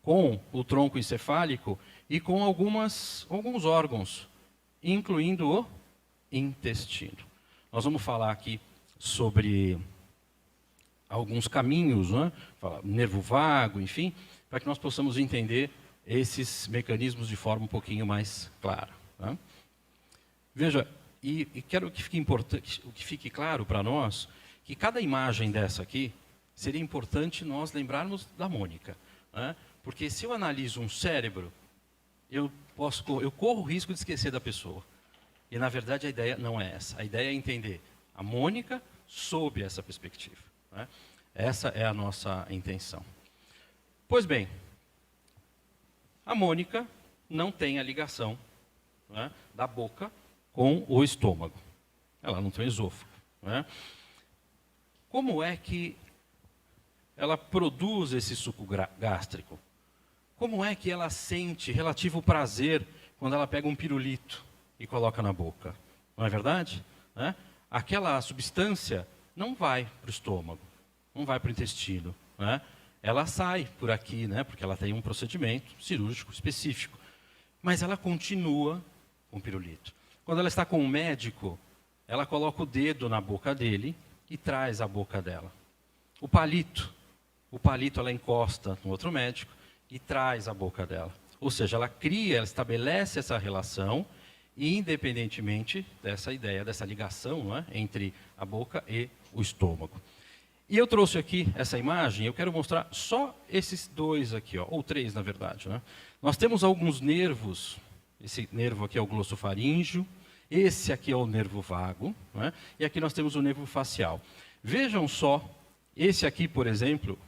com o tronco encefálico e com alguns órgãos, incluindo o intestino. Nós vamos falar aqui sobre alguns caminhos, né, nervo vago, enfim, para que nós possamos entender esses mecanismos de forma um pouquinho mais clara, né? Veja, e quero que fique importante, que fique claro para nós que cada imagem dessa aqui seria importante nós lembrarmos da Mônica, né? Porque se eu analiso um cérebro, eu corro o risco de esquecer da pessoa. E na verdade a ideia não é essa. A ideia é entender a Mônica sob essa perspectiva, né? Essa é a nossa intenção. Pois bem, a Mônica não tem a ligação, né, da boca com o estômago. Ela não tem esôfago, né? Como é que ela produz esse suco gástrico? Como é que ela sente relativo prazer quando ela pega um pirulito e coloca na boca? Não é verdade? Né? Aquela substância não vai para o estômago, não vai para o intestino, né? Ela sai por aqui, né, porque ela tem um procedimento cirúrgico específico. Mas ela continua com o pirulito. Quando ela está com o médico, ela coloca o dedo na boca dele e traz a boca dela. O palito ela encosta no outro médico e traz a boca dela. Ou seja, ela estabelece essa relação, independentemente dessa ideia, dessa ligação, não é, entre a boca e o estômago. E eu trouxe aqui essa imagem, eu quero mostrar só esses dois aqui, ó, ou três na verdade, né? Nós temos alguns nervos, esse nervo aqui é o glossofaríngeo, esse aqui é o nervo vago, né? E aqui nós temos o nervo facial. Vejam só, esse aqui, por exemplo,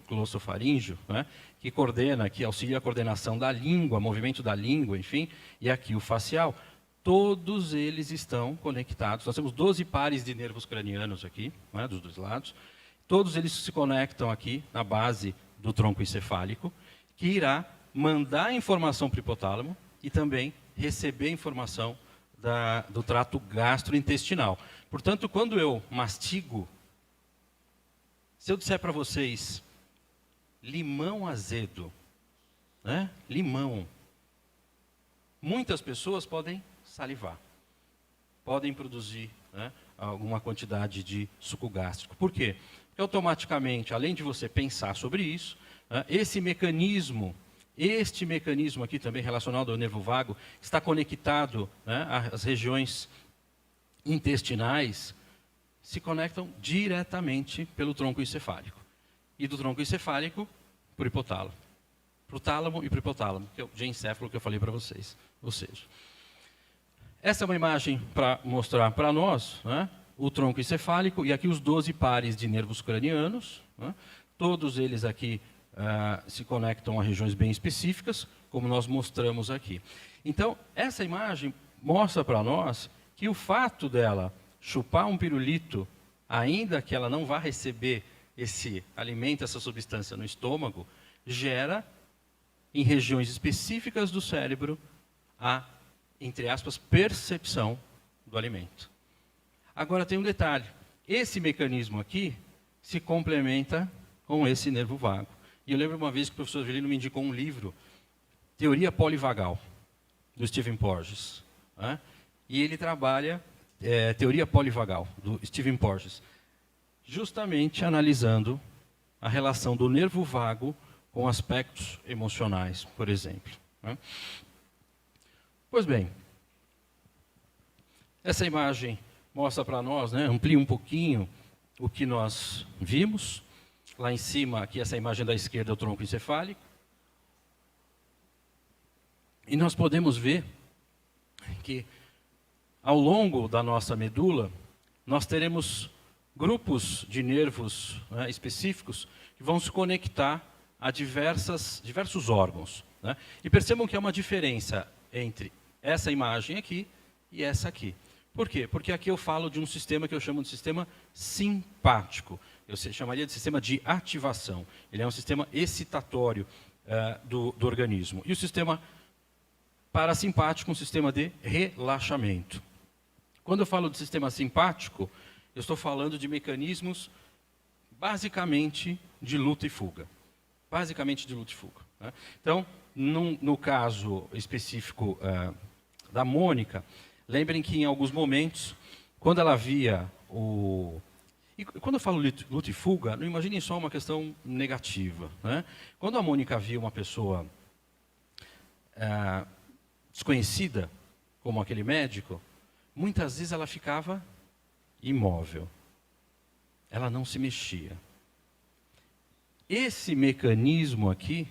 glossofaríngeo, né, que coordena, que auxilia a coordenação da língua, movimento da língua, enfim, e aqui o facial, todos eles estão conectados. Nós temos 12 pares de nervos cranianos aqui, né, dos dois lados. Todos eles se conectam aqui na base do tronco encefálico, que irá mandar informação para o hipotálamo e também receber informação do trato gastrointestinal. Portanto, quando eu mastigo, se eu disser para vocês limão azedo, né? Limão, muitas pessoas podem salivar, podem produzir, né, alguma quantidade de suco gástrico. Por quê? Porque automaticamente, além de você pensar sobre isso, né, este mecanismo aqui também relacionado ao nervo vago, está conectado, né, às regiões intestinais, se conectam diretamente pelo tronco encefálico. E do tronco encefálico para o hipotálamo. Para o tálamo e para o hipotálamo, que é o diencéfalo que eu falei para vocês. Ou seja, essa é uma imagem para mostrar para nós, né, o tronco encefálico e aqui os 12 pares de nervos cranianos. Né, todos eles aqui se conectam a regiões bem específicas, como nós mostramos aqui. Então, essa imagem mostra para nós que o fato dela chupar um pirulito, ainda que ela não vá receber esse alimento, essa substância no estômago, gera, em regiões específicas do cérebro, a, entre aspas, percepção do alimento. Agora tem um detalhe, esse mecanismo aqui se complementa com esse nervo vago. E eu lembro uma vez que o professor Avelino me indicou um livro, Teoria Polivagal, do Stephen Porges. Né? E ele trabalha Teoria Polivagal, do Stephen Porges, justamente analisando a relação do nervo vago com aspectos emocionais, por exemplo. Né? Pois bem, essa imagem mostra para nós, né, amplia um pouquinho o que nós vimos. Lá em cima, aqui essa imagem da esquerda é o tronco encefálico. E nós podemos ver que ao longo da nossa medula, nós teremos grupos de nervos, né, específicos que vão se conectar a diversos órgãos. Né? E percebam que há uma diferença entre essa imagem aqui e essa aqui. Por quê? Porque aqui eu falo de um sistema que eu chamo de sistema simpático. Eu chamaria de sistema de ativação. Ele é um sistema excitatório do organismo. E o sistema parasimpático, um sistema de relaxamento. Quando eu falo de sistema simpático, eu estou falando de mecanismos basicamente de luta e fuga. Basicamente de luta e fuga. Né? Então, no caso específico da Mônica, lembrem que em alguns momentos, quando ela via o... E quando eu falo luta e fuga, não imaginem só uma questão negativa. Né? Quando a Mônica via uma pessoa desconhecida, como aquele médico, muitas vezes ela ficava imóvel. Ela não se mexia. Esse mecanismo aqui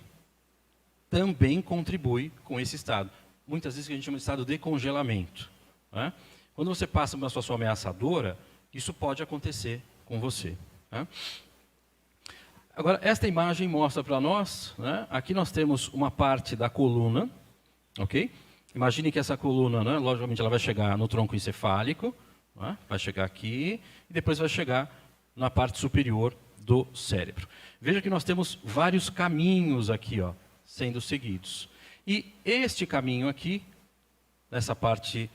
também contribui com esse estado. Muitas vezes que a gente chama de estado de congelamento. Né? Quando você passa uma situação ameaçadora, isso pode acontecer com você. Né? Agora, esta imagem mostra para nós, né, aqui nós temos uma parte da coluna, ok? Imagine que essa coluna, né, logicamente, ela vai chegar no tronco encefálico, né, vai chegar aqui, e depois vai chegar na parte superior do cérebro. Veja que nós temos vários caminhos aqui, ó, sendo seguidos. E este caminho aqui, nessa parte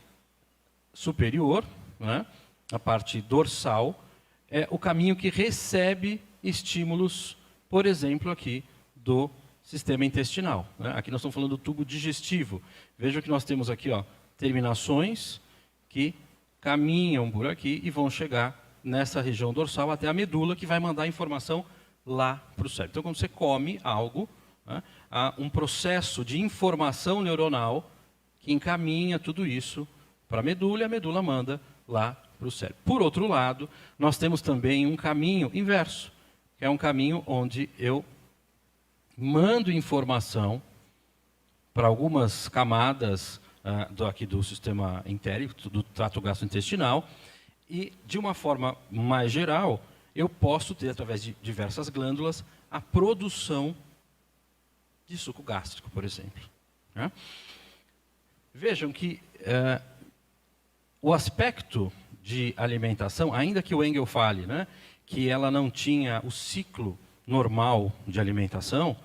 superior, né, a parte dorsal, é o caminho que recebe estímulos, por exemplo, aqui do sistema intestinal. Né? Aqui nós estamos falando do tubo digestivo. Veja que nós temos aqui, ó, terminações que caminham por aqui e vão chegar nessa região dorsal até a medula, que vai mandar a informação lá para o cérebro. Então, quando você come algo, né, há um processo de informação neuronal que encaminha tudo isso para a medula, e a medula manda lá para o cérebro. Por outro lado, nós temos também um caminho inverso, que é um caminho onde eu mando informação para algumas camadas aqui do sistema entérico, do trato gastrointestinal, e de uma forma mais geral, eu posso ter, através de diversas glândulas, a produção de suco gástrico, por exemplo. Né? Vejam que o aspecto de alimentação, ainda que o Engel fale, né, que ela não tinha o ciclo normal de alimentação,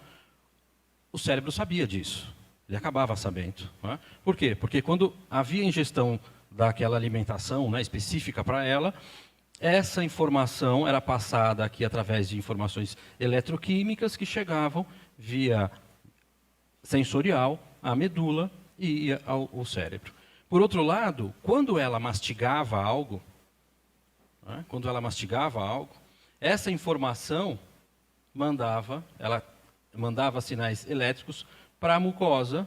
o cérebro sabia disso. Ele acabava sabendo. Né? Por quê? Porque quando havia ingestão daquela alimentação, né, específica para ela, essa informação era passada aqui através de informações eletroquímicas que chegavam via sensorial à medula e ia ao cérebro. Por outro lado, quando ela mastigava algo, né, essa informação ela mandava sinais elétricos para a mucosa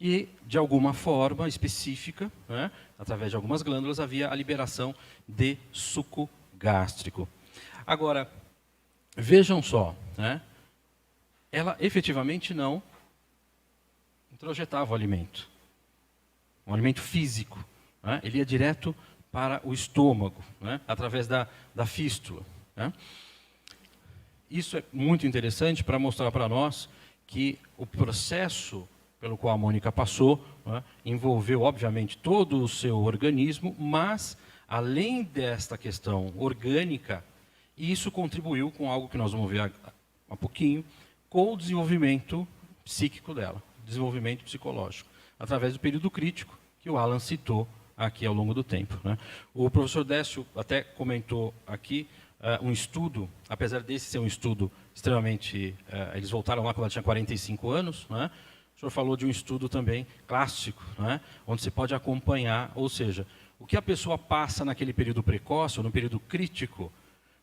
e, de alguma forma específica, né, através de algumas glândulas, havia a liberação de suco gástrico. Agora, vejam só, né, ela efetivamente não introjetava o alimento, um alimento físico, né, ele ia direto para o estômago, né, através da fístula. Né. Isso é muito interessante para mostrar para nós que o processo pelo qual a Mônica passou, né, envolveu, obviamente, todo o seu organismo, mas, além desta questão orgânica, isso contribuiu com algo que nós vamos ver há pouquinho, com o desenvolvimento psíquico dela, desenvolvimento psicológico, através do período crítico, que o Alan citou aqui ao longo do tempo. Né. O professor Décio até comentou aqui um estudo, apesar desse ser um estudo extremamente... eles voltaram lá quando ela tinha 45 anos, né. O senhor falou de um estudo também clássico, né, onde você pode acompanhar, ou seja, o que a pessoa passa naquele período precoce, ou no período crítico,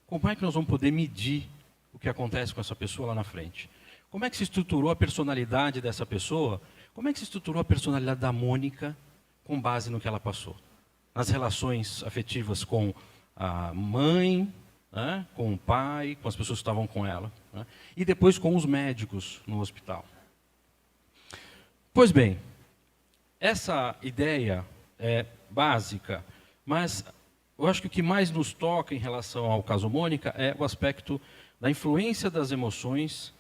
como é que nós vamos poder medir o que acontece com essa pessoa lá na frente? Como é que se estruturou a personalidade dessa pessoa? Como é que se estruturou a personalidade da Mônica com base no que ela passou? Nas relações afetivas com a mãe, né, com o pai, com as pessoas que estavam com ela, né, e depois com os médicos no hospital. Pois bem, essa ideia é básica, mas eu acho que o que mais nos toca em relação ao caso Mônica é o aspecto da influência das emoções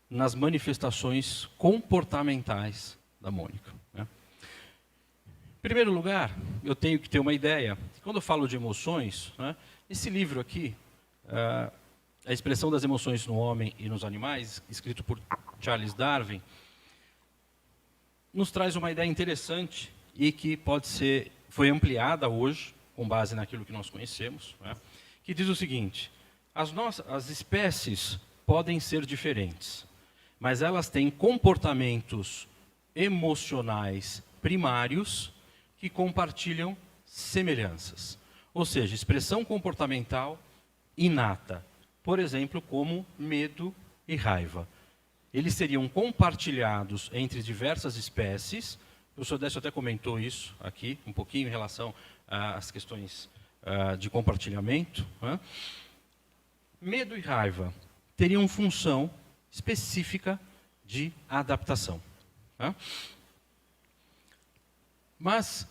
nas manifestações comportamentais da Mônica. Né? Em primeiro lugar, eu tenho que ter uma ideia, quando eu falo de emoções, né, esse livro aqui, A Expressão das Emoções no Homem e nos Animais, escrito por Charles Darwin, nos traz uma ideia interessante e que foi ampliada hoje, com base naquilo que nós conhecemos, né, que diz o seguinte: as espécies podem ser diferentes, mas elas têm comportamentos emocionais primários que compartilham semelhanças. Ou seja, expressão comportamental inata, por exemplo, como medo e raiva. Eles seriam compartilhados entre diversas espécies. O professor Décio até comentou isso aqui, um pouquinho em relação às questões de compartilhamento. Né? Medo e raiva teriam função específica de adaptação. Né? Mas,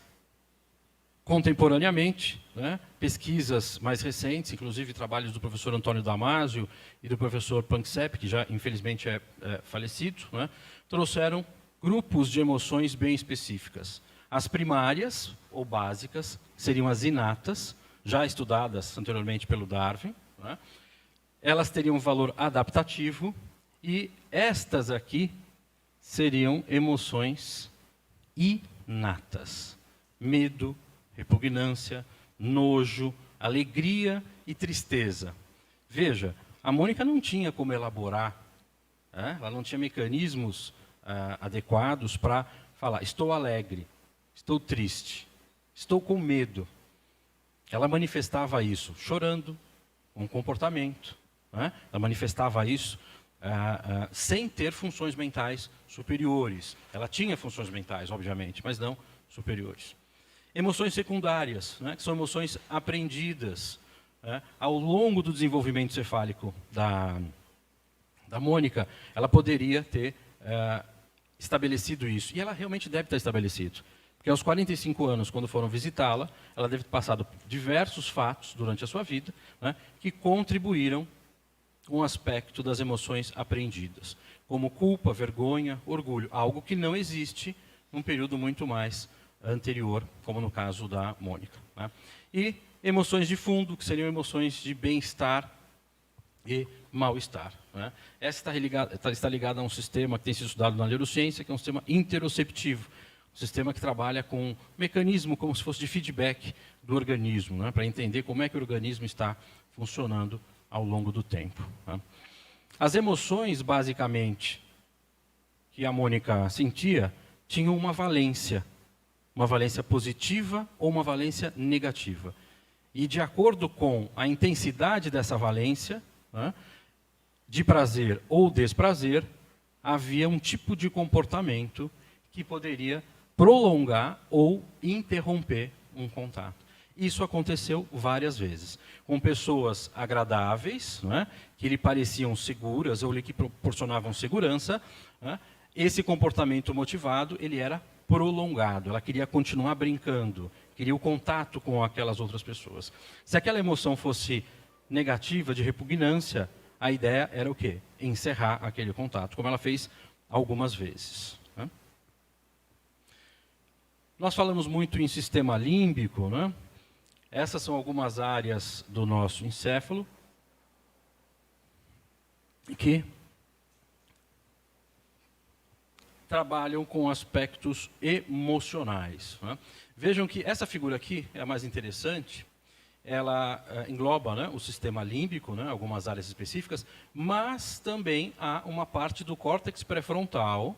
contemporaneamente, né, pesquisas mais recentes, inclusive trabalhos do professor Antônio Damasio e do professor Panksepp, que já infelizmente é falecido, né, trouxeram grupos de emoções bem específicas. As primárias, ou básicas, seriam as inatas, já estudadas anteriormente pelo Darwin. Né, elas teriam um valor adaptativo e estas aqui seriam emoções inatas. Medo, repugnância, nojo, alegria e tristeza. Veja, a Mônica não tinha como elaborar, ela não tinha mecanismos adequados para falar, estou alegre, estou triste, estou com medo. Ela manifestava isso chorando, um comportamento. Ela manifestava isso sem ter funções mentais superiores. Ela tinha funções mentais, obviamente, mas não superiores. Emoções secundárias, né, que são emoções aprendidas. Ao longo do desenvolvimento cefálico da Mônica, ela poderia ter estabelecido isso. E ela realmente deve ter estabelecido. Porque aos 45 anos, quando foram visitá-la, ela deve ter passado por diversos fatos durante a sua vida, né, que contribuíram com um aspecto das emoções aprendidas, como culpa, vergonha, orgulho, algo que não existe num período muito mais anterior, como no caso da Mônica. Né? E emoções de fundo, que seriam emoções de bem-estar e mal-estar. Né? Essa está ligada a um sistema que tem sido estudado na neurociência, que é um sistema interoceptivo, um sistema que trabalha com um mecanismo como se fosse de feedback do organismo, né? Para entender como é que o organismo está funcionando ao longo do tempo. Né? As emoções, basicamente, que a Mônica sentia, tinham uma valência positiva ou uma valência negativa. E de acordo com a intensidade dessa valência, né, de prazer ou desprazer, havia um tipo de comportamento que poderia prolongar ou interromper um contato. Isso aconteceu várias vezes, com pessoas agradáveis, né, que lhe pareciam seguras ou lhe que proporcionavam segurança, né, esse comportamento motivado, ele era prolongado, ela queria continuar brincando, queria o contato com aquelas outras pessoas. Se aquela emoção fosse negativa, de repugnância, a ideia era o quê? Encerrar aquele contato, como ela fez algumas vezes. Né? Nós falamos muito em sistema límbico, né? Essas são algumas áreas do nosso encéfalo que trabalham com aspectos emocionais. Né? Vejam que essa figura aqui é a mais interessante. Ela engloba, né, o sistema límbico, né, algumas áreas específicas, mas também há uma parte do córtex pré-frontal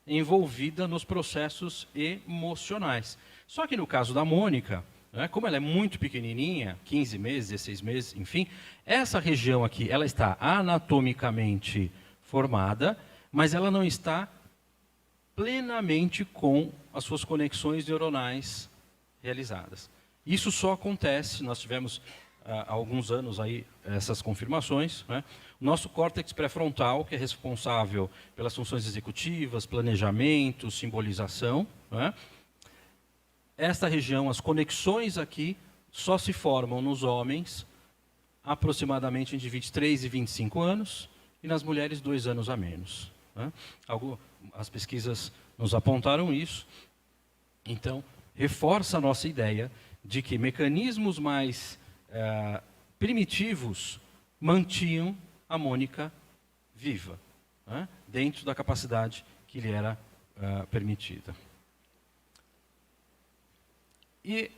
envolvida nos processos emocionais. Só que no caso da Mônica, né, como ela é muito pequenininha, 15 meses, 16 meses, enfim, essa região aqui, ela está anatomicamente formada, mas ela não está plenamente com as suas conexões neuronais realizadas. Isso só acontece, nós tivemos há alguns anos aí essas confirmações, né? O nosso córtex pré-frontal, que é responsável pelas funções executivas, planejamento, simbolização, né? Esta região, as conexões aqui, só se formam nos homens aproximadamente entre 23 e 25 anos, e nas mulheres 2 anos a menos. Né? As pesquisas nos apontaram isso. Então, reforça a nossa ideia de que mecanismos mais primitivos mantinham a Mônica viva, né? Dentro da capacidade que lhe era permitida. E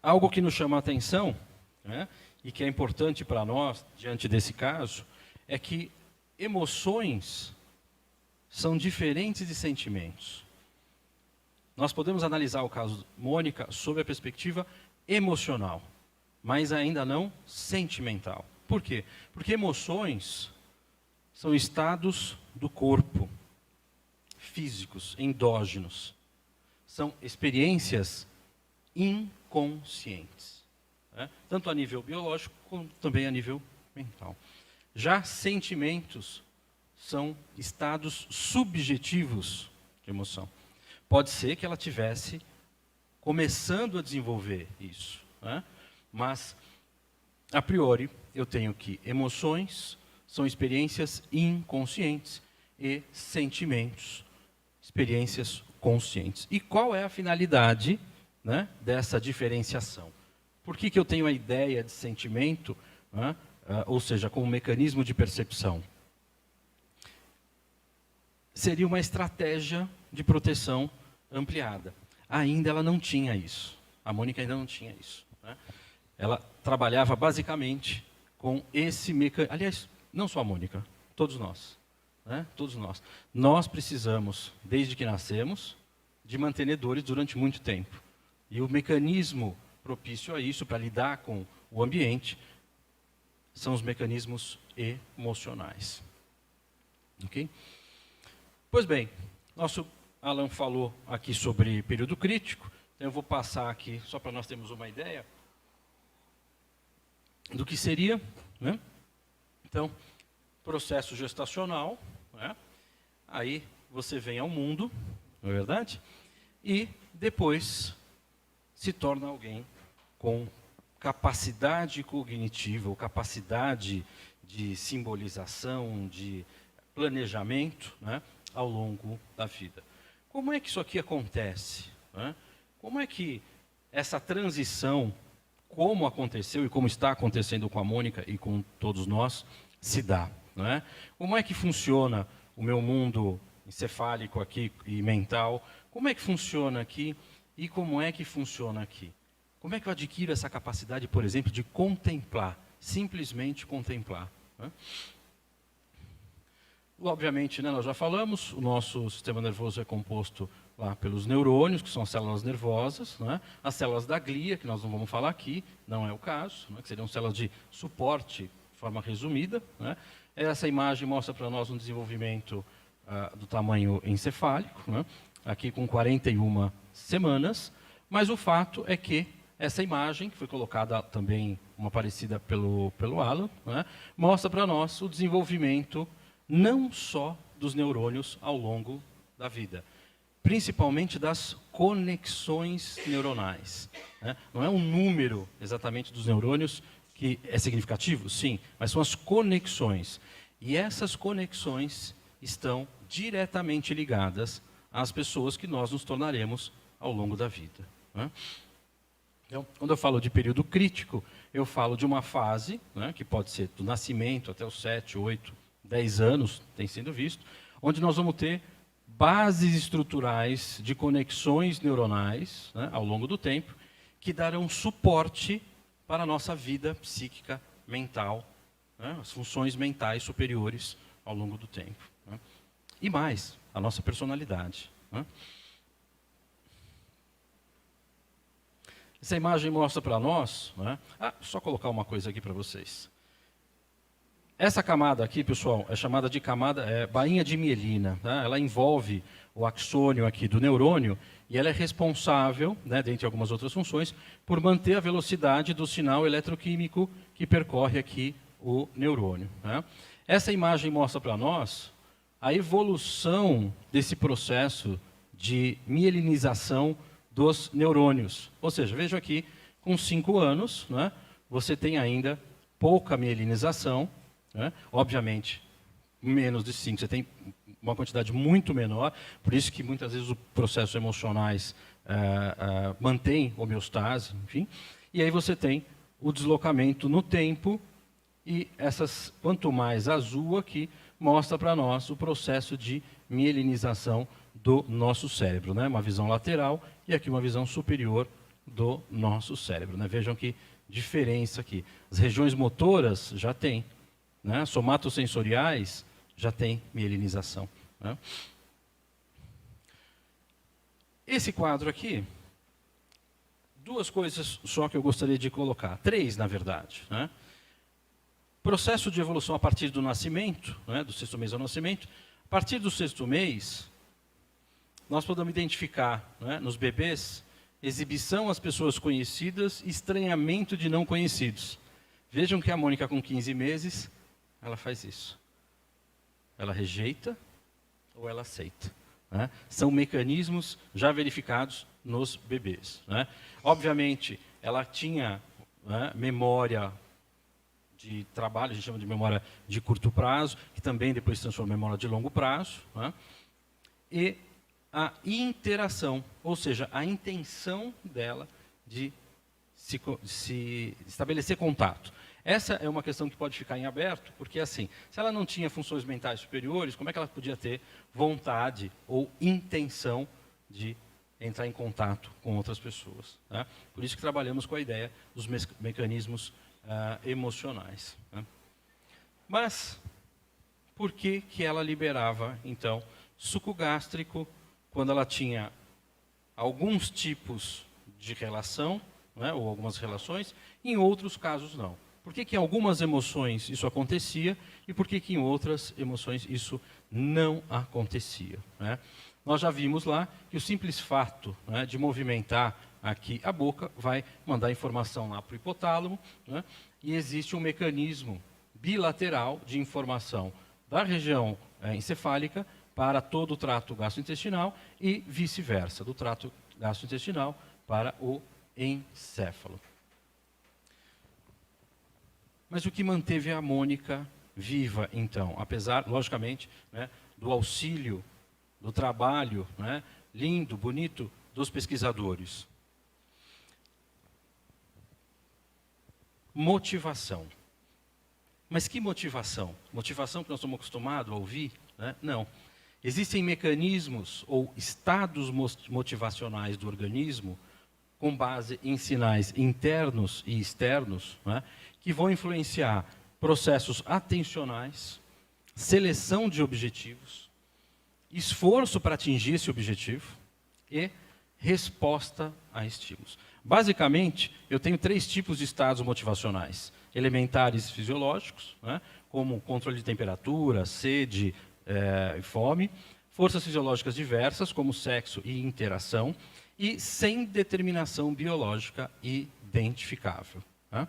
algo que nos chama a atenção, né, e que é importante para nós, diante desse caso, é que emoções são diferentes de sentimentos. Nós podemos analisar o caso Mônica sob a perspectiva emocional, mas ainda não sentimental. Por quê? Porque emoções são estados do corpo, físicos, endógenos. São experiências inconscientes, né? Tanto a nível biológico, como também a nível mental. Já sentimentos são estados subjetivos de emoção. Pode ser que ela tivesse começando a desenvolver isso, né? Mas, a priori, eu tenho que emoções são experiências inconscientes e sentimentos, experiências conscientes. E qual é a finalidade, né, dessa diferenciação? Por que eu tenho a ideia de sentimento, né, ou seja, como mecanismo de percepção? Seria uma estratégia de proteção ampliada. Ainda ela não tinha isso. A Mônica ainda não tinha isso, né? Ela trabalhava basicamente com esse mecanismo. Aliás, não só a Mônica, todos nós, né? Todos nós. Nós precisamos, desde que nascemos, de mantenedores durante muito tempo. E o mecanismo propício a isso, para lidar com o ambiente, são os mecanismos emocionais. Ok? Pois bem, nosso Alan falou aqui sobre período crítico, então eu vou passar aqui, só para nós termos uma ideia do que seria, né? Então, processo gestacional, né? Aí você vem ao mundo, não é verdade? E depois se torna alguém com capacidade cognitiva, ou capacidade de simbolização, de planejamento, né, ao longo da vida. Como é que isso aqui acontece, né? Como é que essa transição, como aconteceu e como está acontecendo com a Mônica e com todos nós, se dá, não é? Como é que funciona o meu mundo encefálico aqui e mental? Como é que funciona aqui e como é que funciona aqui? Como é que eu adquiro essa capacidade, por exemplo, de contemplar, simplesmente contemplar, né? obviamente, né, nós já falamos, o nosso sistema nervoso é composto lá pelos neurônios, que são células nervosas, né, as células da glia, que nós não vamos falar aqui, não é o caso, né, que seriam células de suporte, de forma resumida. Né. Essa imagem mostra para nós um desenvolvimento do tamanho encefálico, né, aqui com 41 semanas, mas o fato é que essa imagem, que foi colocada também, uma parecida pelo Alan, né, mostra para nós o desenvolvimento não só dos neurônios ao longo da vida, principalmente das conexões neuronais. Né? Não é um número exatamente dos neurônios que é significativo, sim, mas são as conexões. E essas conexões estão diretamente ligadas às pessoas que nós nos tornaremos ao longo da vida. Né? Então, quando eu falo de período crítico, eu falo de uma fase, né, que pode ser do nascimento até os 7, 8, 10 anos, tem sido visto, onde nós vamos ter bases estruturais de conexões neuronais, né, ao longo do tempo, que darão suporte para a nossa vida psíquica, mental, né, as funções mentais superiores ao longo do tempo. Né, e mais, a nossa personalidade. Né. Essa imagem mostra para nós, né, só colocar uma coisa aqui para vocês. Essa camada aqui, pessoal, é chamada de bainha de mielina. Tá? Ela envolve o axônio aqui do neurônio e ela é responsável, né, dentre algumas outras funções, por manter a velocidade do sinal eletroquímico que percorre aqui o neurônio. Tá? Essa imagem mostra para nós a evolução desse processo de mielinização dos neurônios. Ou seja, veja aqui, com 5 anos, né, você tem ainda pouca mielinização. Né? Obviamente, menos de 5, você tem uma quantidade muito menor, por isso que muitas vezes os processos emocionais mantêm homeostase, enfim. E aí você tem o deslocamento no tempo, e quanto mais azul aqui, mostra para nós o processo de mielinização do nosso cérebro. Né? Uma visão lateral e aqui uma visão superior do nosso cérebro. Né? Vejam que diferença aqui. As regiões motoras já tem. Né? Somatosensoriais já tem mielinização. Né? Esse quadro aqui, 2 coisas só que eu gostaria de colocar, 3 na verdade. Né? Processo de evolução a partir do nascimento, né? Do 6º mês ao nascimento. A partir do 6º mês, nós podemos identificar, né, nos bebês, exibição às pessoas conhecidas e estranhamento de não conhecidos. Vejam que a Mônica com 15 meses... ela faz isso. Ela rejeita ou ela aceita. Né? São mecanismos já verificados nos bebês. Né? Obviamente, ela tinha, né, memória de trabalho, a gente chama de memória de curto prazo, que também depois se transforma em memória de longo prazo. Né? E a interação, ou seja, a intenção dela de se estabelecer contato. Essa é uma questão que pode ficar em aberto, porque assim, se ela não tinha funções mentais superiores, como é que ela podia ter vontade ou intenção de entrar em contato com outras pessoas? Né? Por isso que trabalhamos com a ideia dos mecanismos emocionais. Né? Mas, por que ela liberava, então, suco gástrico quando ela tinha alguns tipos de relação, né, ou algumas relações, e em outros casos não? Por que em algumas emoções isso acontecia e por que em outras emoções isso não acontecia? Né? Nós já vimos lá que o simples fato, né, de movimentar aqui a boca vai mandar informação lá para o hipotálamo, né, e existe um mecanismo bilateral de informação da região encefálica para todo o trato gastrointestinal e vice-versa, do trato gastrointestinal para o encéfalo. Mas o que manteve a Mônica viva, então, apesar, logicamente, né, do auxílio, do trabalho, né, lindo, bonito, dos pesquisadores? Motivação. Mas que motivação? Motivação que nós estamos acostumados a ouvir? Né? Não. Existem mecanismos ou estados motivacionais do organismo com base em sinais internos e externos, né, que vão influenciar processos atencionais, seleção de objetivos, esforço para atingir esse objetivo e resposta a estímulos. Basicamente, eu tenho 3 tipos de estados motivacionais. Elementares fisiológicos, né, como controle de temperatura, sede e fome. Forças fisiológicas diversas, como sexo e interação. E sem determinação biológica identificável. Né?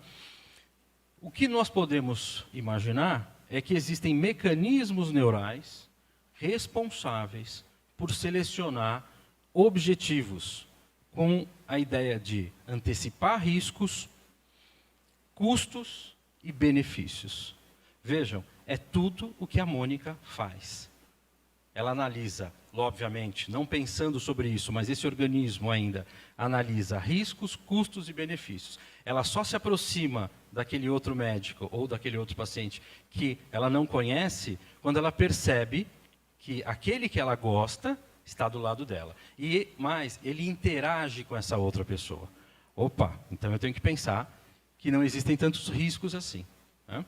O que nós podemos imaginar é que existem mecanismos neurais responsáveis por selecionar objetivos com a ideia de antecipar riscos, custos e benefícios. Vejam, é tudo o que a Mônica faz. Ela analisa, obviamente, não pensando sobre isso, mas esse organismo ainda analisa riscos, custos e benefícios. Ela só se aproxima daquele outro médico ou daquele outro paciente que ela não conhece quando ela percebe que aquele que ela gosta está do lado dela. E mais, ele interage com essa outra pessoa. Opa, então eu tenho que pensar que não existem tantos riscos assim. Né?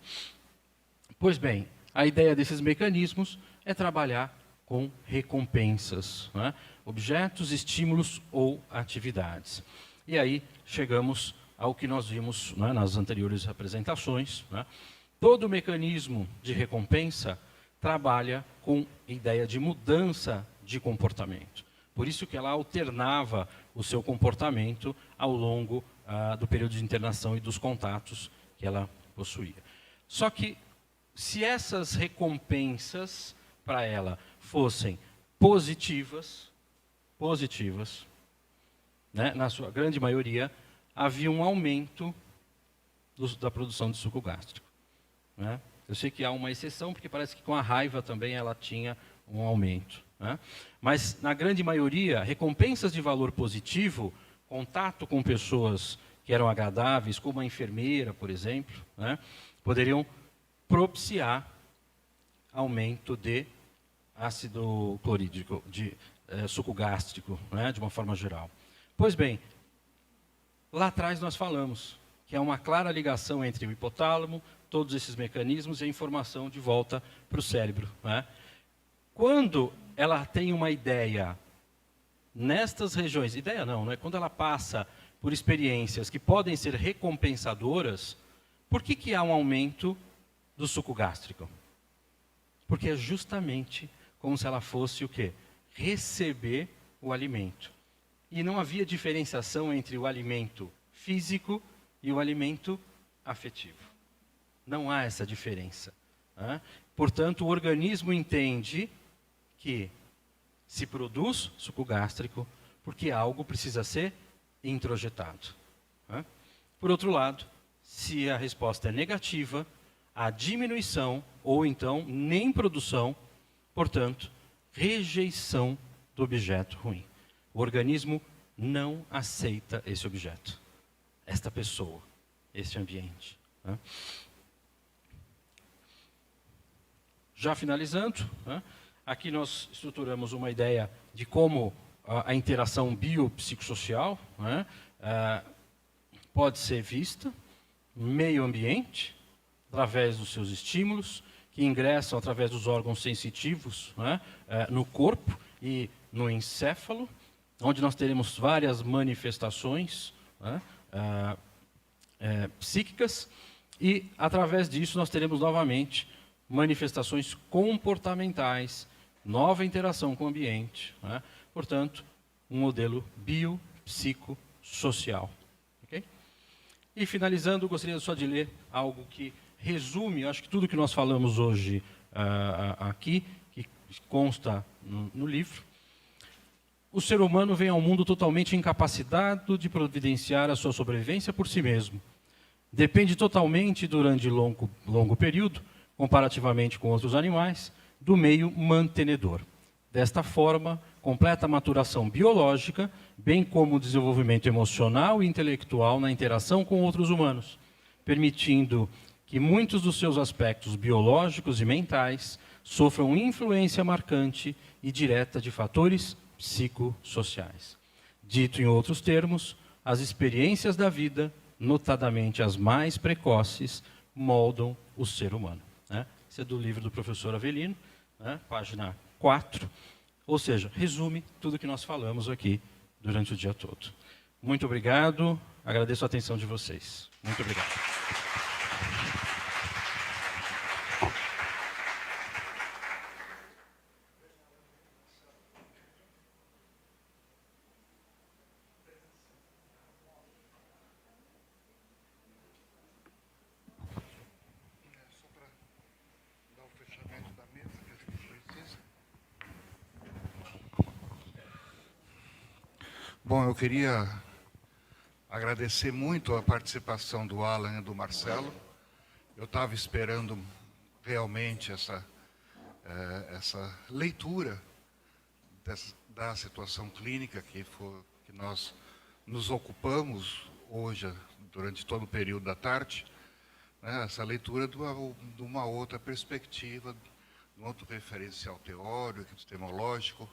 Pois bem, a ideia desses mecanismos é trabalhar com recompensas, né? Objetos, estímulos ou atividades. E aí chegamos ao que nós vimos, né, nas anteriores apresentações. Né? Todo mecanismo de recompensa trabalha com a ideia de mudança de comportamento. Por isso que ela alternava o seu comportamento ao longo do período de internação e dos contatos que ela possuía. Só que, se essas recompensas para ela fossem positivas, né, na sua grande maioria, havia um aumento da produção de suco gástrico. Né? Eu sei que há uma exceção, porque parece que com a raiva também ela tinha um aumento. Né? Mas, na grande maioria, recompensas de valor positivo, contato com pessoas que eram agradáveis, como a enfermeira, por exemplo, né, poderiam propiciar aumento de ácido clorídrico, de suco gástrico, né, de uma forma geral. Pois bem, lá atrás nós falamos que há uma clara ligação entre o hipotálamo, todos esses mecanismos e a informação de volta para o cérebro. Né? Quando ela tem uma ideia nestas regiões, ideia não, né? Quando ela passa por experiências que podem ser recompensadoras, por que há um aumento do suco gástrico? Porque é justamente como se ela fosse o quê? Receber o alimento. E não havia diferenciação entre o alimento físico e o alimento afetivo. Não há essa diferença. Né? Portanto, o organismo entende que se produz suco gástrico porque algo precisa ser introjetado. Né? Por outro lado, se a resposta é negativa, há diminuição ou então nem produção, portanto, rejeição do objeto ruim. O organismo não aceita esse objeto, esta pessoa, esse ambiente. Né? Já finalizando, né? Aqui nós estruturamos uma ideia de como a interação biopsicossocial, né, pode ser vista, meio ambiente, através dos seus estímulos, que ingressam através dos órgãos sensitivos, né, no corpo e no encéfalo, onde nós teremos várias manifestações, né, psíquicas, e através disso nós teremos novamente manifestações comportamentais, nova interação com o ambiente, né? Portanto, um modelo biopsicossocial. Okay? E finalizando, gostaria só de ler algo que resume, acho que tudo que nós falamos hoje aqui, que consta no livro. O ser humano vem ao mundo totalmente incapacitado de providenciar a sua sobrevivência por si mesmo. Depende totalmente, durante longo período, comparativamente com outros animais, do meio mantenedor. Desta forma, completa maturação biológica, bem como o desenvolvimento emocional e intelectual na interação com outros humanos, permitindo que muitos dos seus aspectos biológicos e mentais sofram influência marcante e direta de fatores psicossociais. Dito em outros termos, as experiências da vida, notadamente as mais precoces, moldam o ser humano. Né? Esse é do livro do professor Avelino, né, página 4, ou seja, resume tudo que nós falamos aqui durante o dia todo. Muito obrigado, agradeço a atenção de vocês. Muito obrigado. Bom, eu queria agradecer muito a participação do Alan e do Marcelo. Eu estava esperando realmente essa leitura da situação clínica que nós nos ocupamos hoje, durante todo o período da tarde, né, essa leitura de uma outra perspectiva, de um outro referencial teórico, epistemológico,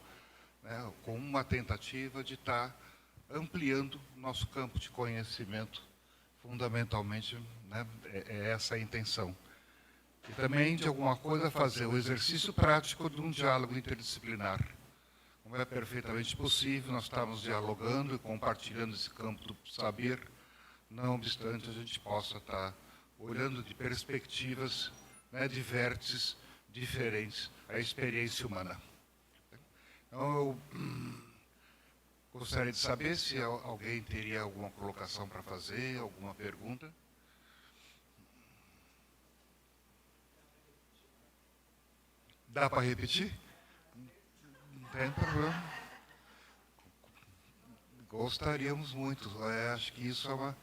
né, com uma tentativa de estar ampliando nosso campo de conhecimento, fundamentalmente, né, é essa a intenção. E também, de alguma coisa, fazer o exercício prático de um diálogo interdisciplinar. Como é perfeitamente possível, nós estamos dialogando e compartilhando esse campo do saber, não obstante a gente possa estar olhando de perspectivas, né, de vértices diferentes à experiência humana. Então, eu gostaria de saber se alguém teria alguma colocação para fazer, alguma pergunta. Dá para repetir? Não tem problema. Gostaríamos muito. Acho que isso é uma...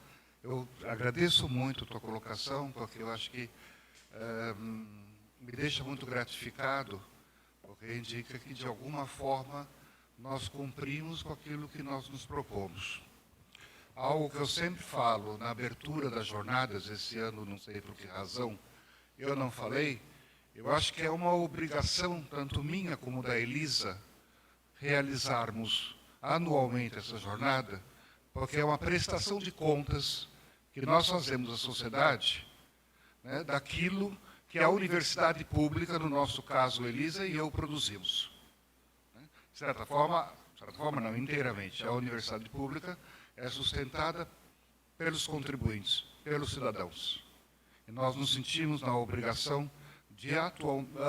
Eu agradeço muito a tua colocação, porque eu acho que me deixa muito gratificado, porque indica que, de alguma forma, nós cumprimos com aquilo que nós nos propomos. Algo que eu sempre falo na abertura das jornadas, esse ano, não sei por que razão, eu não falei, eu acho que é uma obrigação, tanto minha como da Elisa, realizarmos anualmente essa jornada, porque é uma prestação de contas que nós fazemos à sociedade, né, daquilo que a universidade pública, no nosso caso, Elisa e eu, produzimos. De certa forma não, inteiramente, a universidade pública é sustentada pelos contribuintes, pelos cidadãos. E nós nos sentimos na obrigação de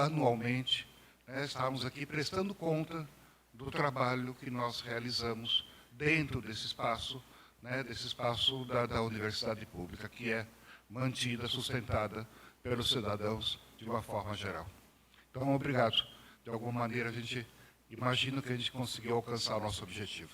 anualmente, né, estarmos aqui prestando conta do trabalho que nós realizamos dentro desse espaço, né, da universidade pública, que é mantida, sustentada pelos cidadãos de uma forma geral. Então, obrigado. De alguma maneira, a gente imagina que a gente conseguiu alcançar o nosso objetivo.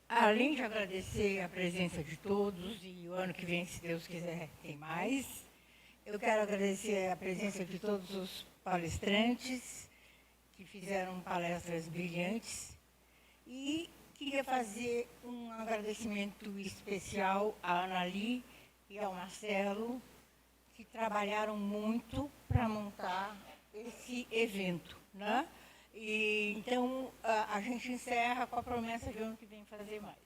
Além de agradecer a presença de todos, e o ano que vem, se Deus quiser, tem mais, eu quero agradecer a presença de todos os palestrantes que fizeram palestras brilhantes e queria fazer um agradecimento especial à Anali e ao Marcelo, que trabalharam muito para montar esse evento, né? E, então, a gente encerra com a promessa de ano que vem fazer mais.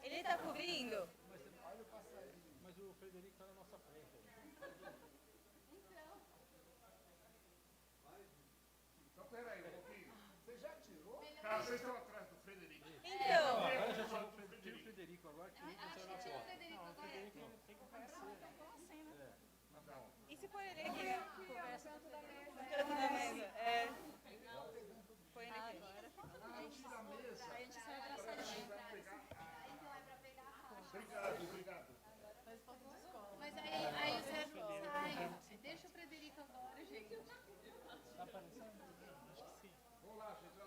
Ele está cobrindo? Mas o Frederico está na nossa frente. Então, peraí um pouquinho. Você já tirou? Cara, vocês estão atrás do Frederico. Então. Agora já tirou o Frederico agora que você na foto. Não, o Frederico tem que aparecer. E se põe ele aqui? Conversa no canto da mesa. É. Põe ele aqui. A gente sai abraçadinho. Obrigado, obrigado. Mas aí o Sérgio sai. Deixa o Frederico agora, gente. Tá aparecendo? Acho que sim. Vamos lá, gente.